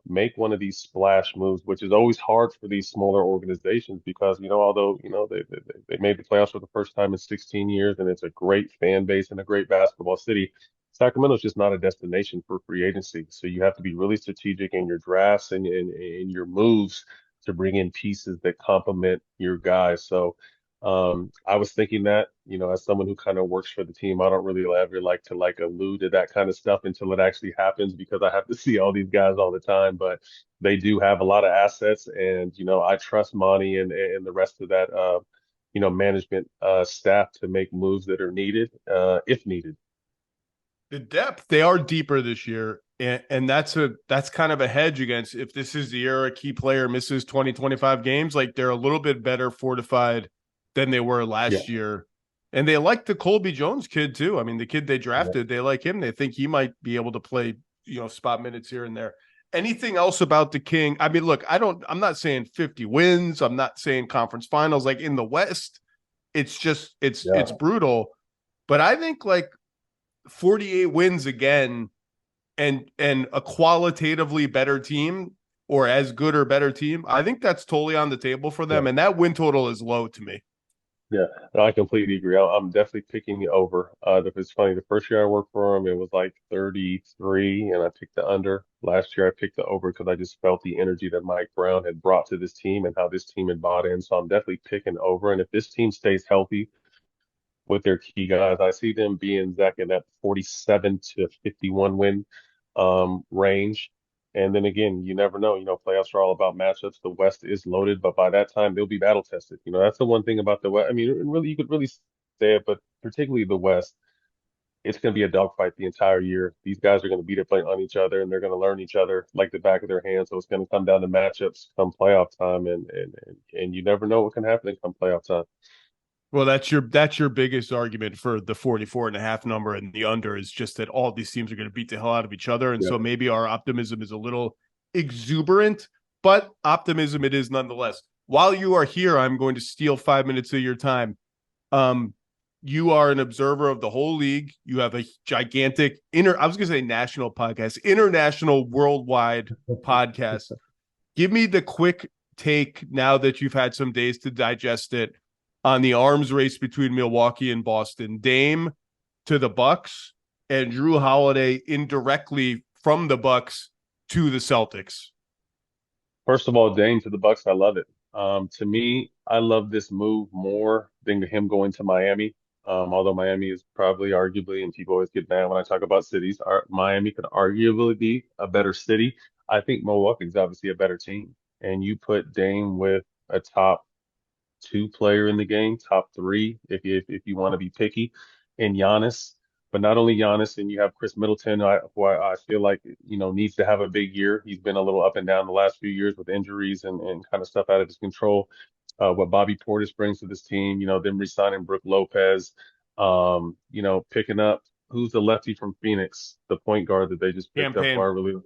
make one of these splash moves, which is always hard for these smaller organizations because, although, they made the playoffs for the first time in 16 years and it's a great fan base and a great basketball city, Sacramento's just not a destination for free agency. So you have to be really strategic in your drafts and your moves to bring in pieces that complement your guys. So I was thinking that, as someone who kind of works for the team, I don't really ever like to allude to that kind of stuff until it actually happens because I have to see all these guys all the time. But they do have a lot of assets, and I trust Monty and the rest of that management staff to make moves that are needed if needed. The depth, they are deeper this year. And that's kind of a hedge against if this is the year a key player misses 20, 25 games, like they're a little bit better fortified than they were last year. And they like the Colby Jones kid too. I mean, the kid they drafted, they like him. They think he might be able to play, spot minutes here and there. Anything else about the King? I mean, look, I'm not saying 50 wins. I'm not saying conference finals. Like in the West, it's just, it's brutal. But I think like 48 wins again and a qualitatively better team or as good or better team, I think that's totally on the table for them. And that win total is low to me. Yeah, no, I completely agree. I'm definitely picking the over. It's funny, the first year I worked for him, it was like 33, and I picked the under. Last year, I picked the over because I just felt the energy that Mike Brown had brought to this team and how this team had bought in. So I'm definitely picking over. And if this team stays healthy with their key guys, I see them being, Zach, in that 47 to 51 win range. And then again, you never know. Playoffs are all about matchups. The West is loaded, but by that time, they'll be battle tested. That's the one thing about the West. I mean, really, you could really say it, but particularly the West, it's going to be a dogfight the entire year. These guys are going to beat up on each other, and they're going to learn each other like the back of their hands. So it's going to come down to matchups come playoff time, and you never know what can happen come playoff time. Well, that's your biggest argument for the 44.5 number and the under is just that all these teams are going to beat the hell out of each other. And so maybe our optimism is a little exuberant, but optimism it is nonetheless. While you are here, I'm going to steal 5 minutes of your time. You are an observer of the whole league. You have a gigantic I was going to say national podcast, international worldwide podcast. Give me the quick take now that you've had some days to digest it on the arms race between Milwaukee and Boston. Dame to the Bucks and Jrue Holiday indirectly from the Bucks to the Celtics. First of all, Dame to the Bucks, I love it. To me, I love this move more than him going to Miami. Although Miami is probably arguably, and people always get mad when I talk about cities, Miami could arguably be a better city. I think Milwaukee is obviously a better team. And you put Dame with a top two player in the game, top three, if you want to be picky, and Giannis. But not only Giannis, and you have Chris Middleton, who I feel like needs to have a big year. He's been a little up and down the last few years with injuries and kind of stuff out of his control. What Bobby Portis brings to this team, them re-signing Brook Lopez, picking up who's the lefty from Phoenix, the point guard that they just picked up, who I Campaign. really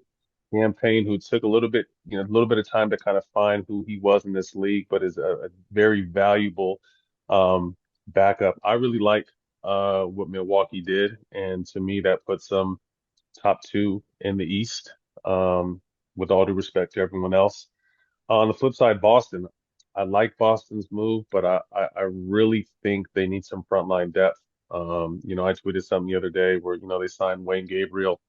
Campaign, who took a little bit of time to kind of find who he was in this league, but is a very valuable backup. I really like what Milwaukee did, and to me, that puts them top two in the East. With all due respect to everyone else. On the flip side, Boston. I like Boston's move, but I really think they need some frontline depth. I tweeted something the other day where they signed Wayne Gabriel,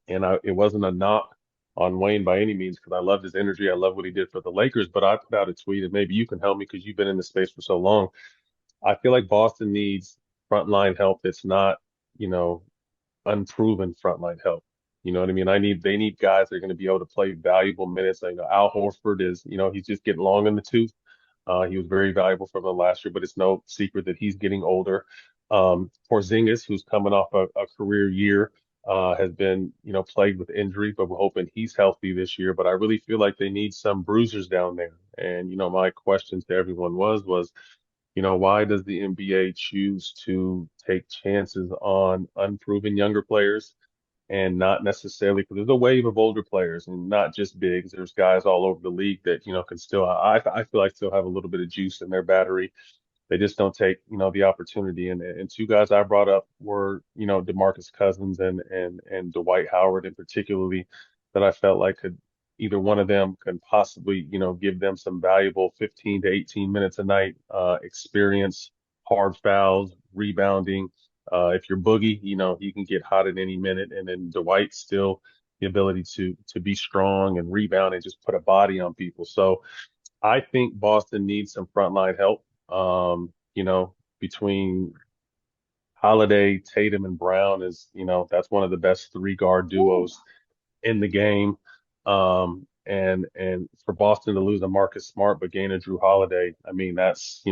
and it wasn't a knock on Wayne by any means because I loved his energy. I love what he did for the Lakers. But I put out a tweet, and maybe you can help me because you've been in the space for so long. I feel like Boston needs frontline help that's not, you know, unproven frontline help. You know what I mean? They need guys that are going to be able to play valuable minutes. Al Horford is, he's just getting long in the tooth. He was very valuable for them last year, but it's no secret that he's getting older. Porzingis, who's coming off a career year, has been, plagued with injury, but we're hoping he's healthy this year. But I really feel like they need some bruisers down there. And, my question to everyone was, why does the NBA choose to take chances on unproven younger players and not necessarily because there's a wave of older players and not just bigs. There's guys all over the league that, can still, I feel like still have a little bit of juice in their battery. They just don't take, the opportunity. And two guys I brought up were, DeMarcus Cousins and Dwight Howard in particularly that I felt like could either one of them can possibly, give them some valuable 15 to 18 minutes a night, experience, hard fouls, rebounding. If you're Boogie, he can get hot at any minute. And then Dwight still the ability to be strong and rebound and just put a body on people. So I think Boston needs some frontline help. Between Holiday, Tatum, and Brown is, that's one of the best three guard duos in the game. And for Boston to lose a Marcus Smart but gain a Jrue Holiday, I mean that's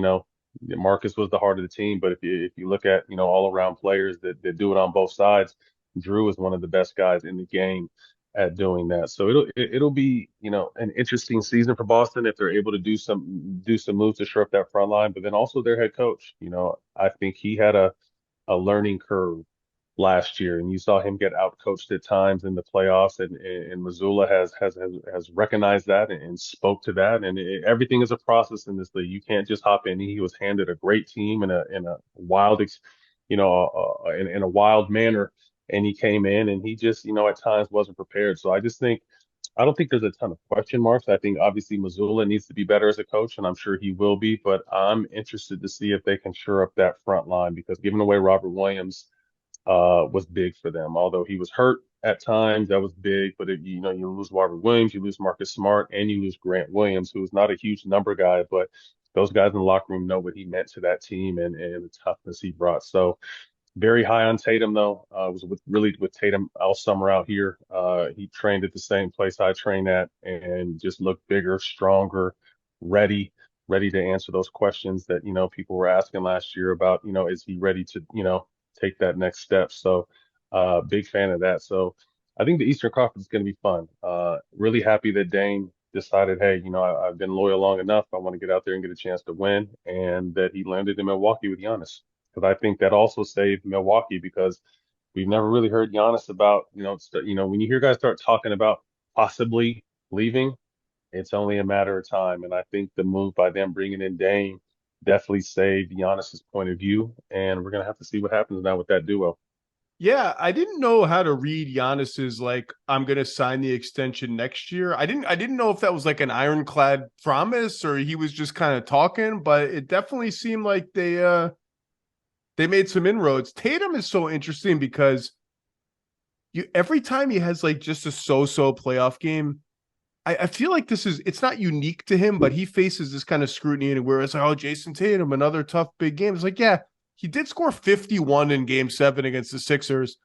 Marcus was the heart of the team. But if you look at all around players that do it on both sides, Jrue is one of the best guys in the game at doing that. So it'll be an interesting season for Boston if they're able to do some moves to shore up that front line. But then also their head coach, I think he had a learning curve last year, and you saw him get outcoached at times in the playoffs. And Mazzulla has recognized that and spoke to that. And everything is a process in this league. You can't just hop in. He was handed a great team in a wild, in a wild manner, and he came in and he just at times wasn't prepared. So I don't think there's a ton of question marks. I think obviously Mazzulla needs to be better as a coach, and I'm sure he will be. But I'm interested to see if they can shore up that front line because giving away Robert Williams was big for them. Although he was hurt at times, that was big. But you lose Robert Williams, you lose Marcus Smart, and you lose Grant Williams, who's not a huge number guy, but those guys in the locker room know what he meant to that team and the toughness he brought. So very high on Tatum though. Was with Tatum all summer out here. He trained at the same place I trained at and just looked bigger, stronger, ready, ready to answer those questions that people were asking last year about is he ready to take that next step. So big fan of that. So I think the Eastern Conference is going to be fun. Really happy that Dame decided, hey, I've been loyal long enough. I want to get out there and get a chance to win, and that he landed in Milwaukee with Giannis. Because I think that also saved Milwaukee because we've never really heard Giannis about, when you hear guys start talking about possibly leaving, it's only a matter of time. And I think the move by them bringing in Dame definitely saved Giannis's point of view. And we're going to have to see what happens now with that duo. Yeah, I didn't know how to read Giannis's I'm going to sign the extension next year. I didn't know if that was like an ironclad promise or he was just kind of talking, but it definitely seemed like they made some inroads. Tatum is so interesting because every time he has just a so-so playoff game, I feel like it's not unique to him, but he faces this kind of scrutiny and where it's like, oh, Jason Tatum, another tough big game. It's like, yeah, he did score 51 in Game 7 against the Sixers.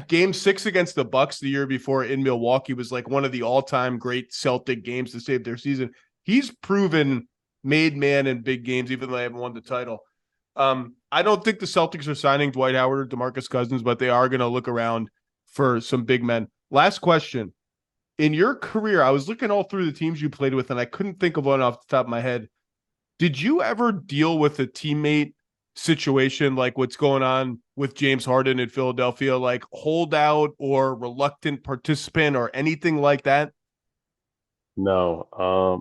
Game 6 against the Bucks the year before in Milwaukee was like one of the all-time great Celtic games to save their season. He's proven made man in big games, even though they haven't won the title. I don't think the Celtics are signing Dwight Howard or DeMarcus Cousins, but they are going to look around for some big men. Last question. In your career, I was looking all through the teams you played with, and I couldn't think of one off the top of my head. Did you ever deal with a teammate situation like what's going on with James Harden in Philadelphia, like holdout or reluctant participant or anything like that? No,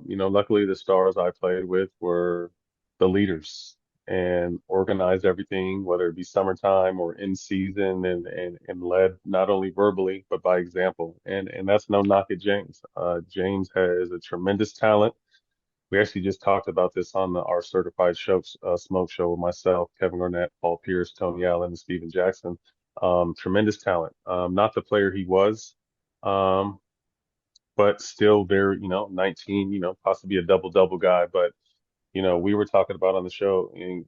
luckily the stars I played with were the leaders and organized everything, whether it be summertime or in season, and led not only verbally but by example. And that's no knock at James. James has a tremendous talent. We actually just talked about this on our certified smoke show with myself, Kevin Garnett, Paul Pierce, Tony Allen, and Steven Jackson. Tremendous talent. Not the player he was. Um, but still very, 19, possibly a double-double guy. But, we were talking about on the show, and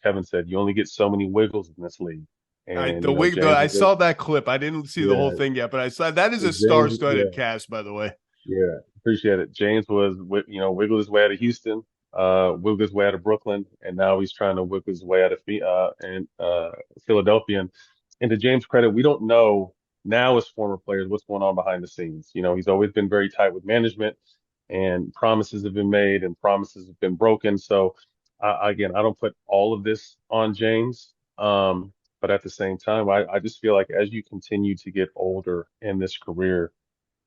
Kevin said, you only get so many wiggles in this league. And, James I is it. saw that clip. I didn't see the whole Yeah, thing yet, but I saw that is a James, star-studded yeah, cast, by the way. yeah, appreciate it. James was, wiggled his way out of Houston, wiggled his way out of Brooklyn, and now he's trying to wiggle his way out of Philadelphia. And to James' credit, we don't know now as former players what's going on behind the scenes. He's always been very tight with management, and promises have been made and promises have been broken. So, again, I don't put all of this on James. But at the same time, I just feel like as you continue to get older in this career,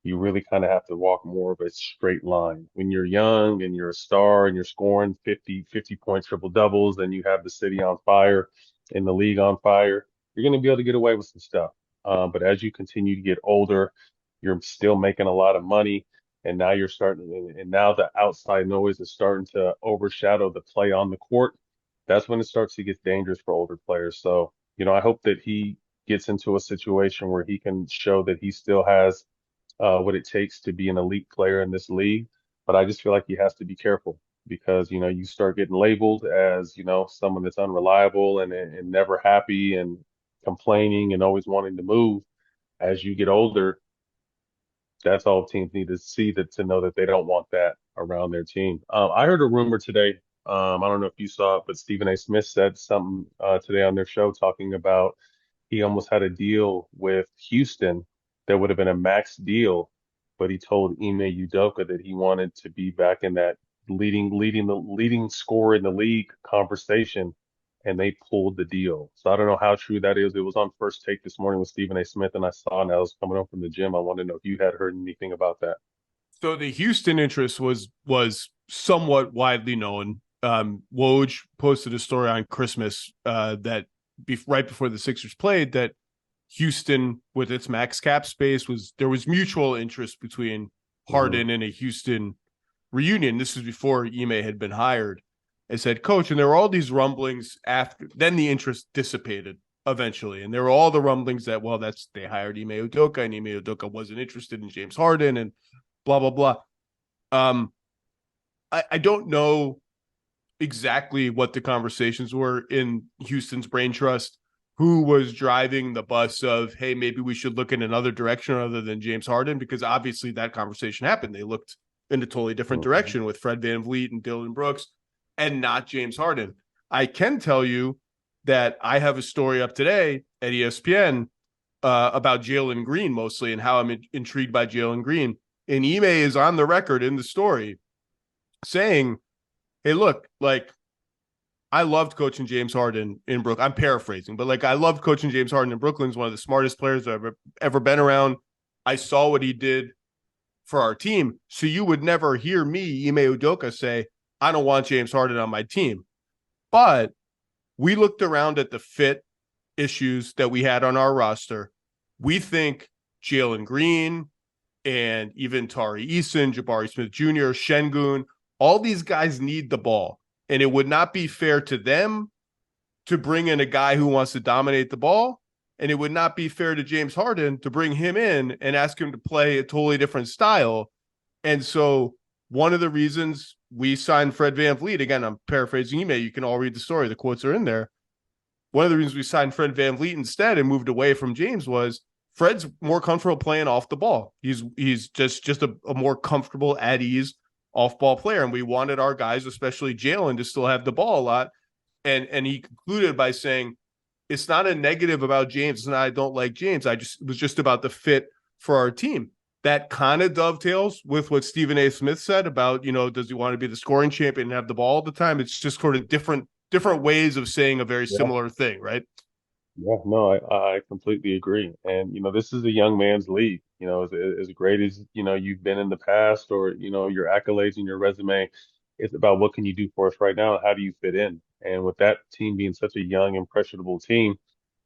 you really kind of have to walk more of a straight line. When you're young and you're a star and you're scoring 50 point triple doubles and you have the city on fire and the league on fire, you're going to be able to get away with some stuff. But as you continue to get older, you're still making a lot of money. And now you're starting, and now the outside noise is starting to overshadow the play on the court. That's when it starts to get dangerous for older players. So, I hope that he gets into a situation where he can show that he still has what it takes to be an elite player in this league. But I just feel like he has to be careful because, you start getting labeled as, someone that's unreliable and never happy and complaining and always wanting to move. As you get older, that's all teams need to see that to know that they don't want that around their team. I heard a rumor today. I don't know if you saw it, but Stephen A. Smith said something today on their show talking about he almost had a deal with Houston that would have been a max deal, but he told Ime Udoka that he wanted to be back in that leading scorer in the league conversation, and they pulled the deal. So I don't know how true that is. It was on First Take this morning with Stephen A. Smith, and I saw and I was coming home from the gym. I wanted to know if you had heard anything about that. So the Houston interest was somewhat widely known. Woj posted a story on Christmas that right before the Sixers played that Houston, with its max cap space, there was mutual interest between Harden and a Houston reunion. This was before Ime had been hired as head coach, and there were all these rumblings after. Then the interest dissipated eventually, and there were all the rumblings that they hired Ime Udoka, and Ime Udoka wasn't interested in James Harden, and blah blah blah. I don't know exactly what the conversations were in Houston's brain trust, who was driving the bus of, hey, maybe we should look in another direction other than James Harden, because obviously that conversation happened. They looked in a totally different direction with Fred VanVleet and Dillon Brooks and not James Harden. I can tell you that I have a story up today at ESPN about Jalen Green mostly and how I'm intrigued by Jalen Green. And Ime is on the record in the story saying, hey, look, like, I loved coaching James Harden in Brooklyn. I'm paraphrasing, but like I loved coaching James Harden in Brooklyn. He's one of the smartest players I've ever been around. I saw what he did for our team. So you would never hear me, Ime Udoka, say, I don't want James Harden on my team. But we looked around at the fit issues that we had on our roster. We think Jalen Green and even Tari Eason, Jabari Smith Jr., Şengün, all these guys need the ball. And it would not be fair to them to bring in a guy who wants to dominate the ball. And it would not be fair to James Harden to bring him in and ask him to play a totally different style. And so one of the reasons we signed Fred VanVleet, again, I'm paraphrasing Ime, you can all read the story, the quotes are in there. one of the reasons we signed Fred VanVleet instead and moved away from James was Fred's more comfortable playing off the ball. He's just a more comfortable, at ease off-ball player. And we wanted our guys, especially Jalen, to still have the ball a lot. And he concluded by saying, it's not a negative about James. It's not I don't like James. It was just about the fit for our team. That kind of dovetails with what Stephen A. Smith said about, does he want to be the scoring champion and have the ball all the time? It's just sort of different ways of saying a very similar thing, right? Yeah, no, I completely agree. And, this is a young man's league, as great as, you've been in the past or, your accolades and your resume. It's about what can you do for us right now? And how do you fit in? And with that team being such a young, impressionable team,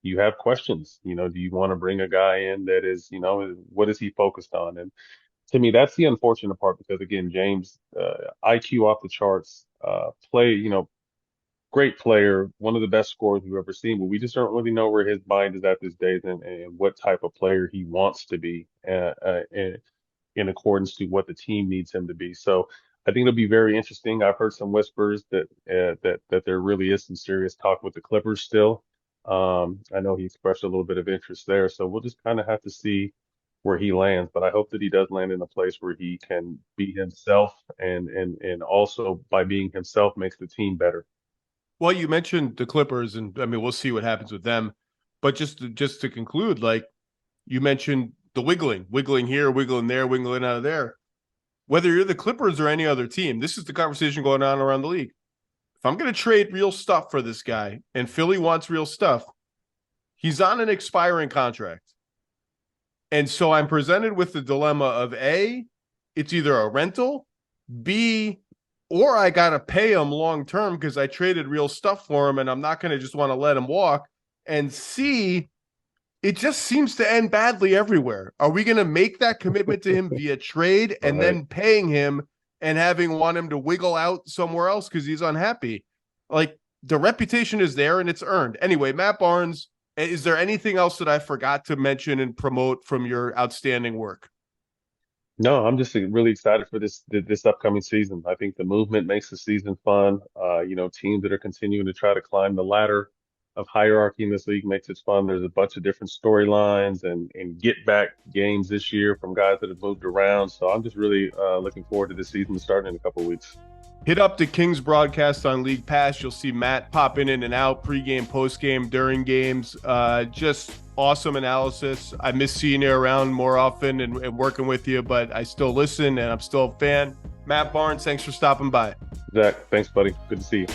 you have questions. Do you want to bring a guy in that is, what is he focused on? And to me, that's the unfortunate part because, again, James, IQ off the charts, great player, one of the best scorers we've ever seen, but we just don't really know where his mind is at these days and what type of player he wants to be in accordance to what the team needs him to be. So I think it'll be very interesting. I've heard some whispers that there really is some serious talk with the Clippers still. I know he expressed a little bit of interest there, so we'll just kind of have to see where he lands. But I hope that he does land in a place where he can be himself and also by being himself makes the team better. Well, you mentioned the Clippers, and I mean, we'll see what happens with them. But just to conclude, like you mentioned, the wiggling here, wiggling there, wiggling out of there. Whether you're the Clippers or any other team, this is the conversation going on around the league. If I'm going to trade real stuff for this guy, and Philly wants real stuff, he's on an expiring contract. And so I'm presented with the dilemma of A, it's either a rental, B, or I got to pay him long term because I traded real stuff for him and I'm not going to just want to let him walk. And C, it just seems to end badly everywhere. Are we going to make that commitment to him via trade and then paying him and want him to wiggle out somewhere else because he's unhappy? Like, the reputation is there and it's earned. Anyway, Matt Barnes, is there anything else that I forgot to mention and promote from your outstanding work? No, I'm just really excited for this upcoming season. I think the movement makes the season fun. Teams that are continuing to try to climb the ladder of hierarchy in this league makes it fun. There's a bunch of different storylines and get back games this year from guys that have moved around. So I'm just really looking forward to this season starting in a couple of weeks. Hit up the Kings broadcast on League Pass. You'll see Matt popping in and out, pregame, postgame, during games. Just awesome analysis. I miss seeing you around more often and working with you, but I still listen and I'm still a fan. Matt Barnes, thanks for stopping by. Zach, thanks, buddy. Good to see you.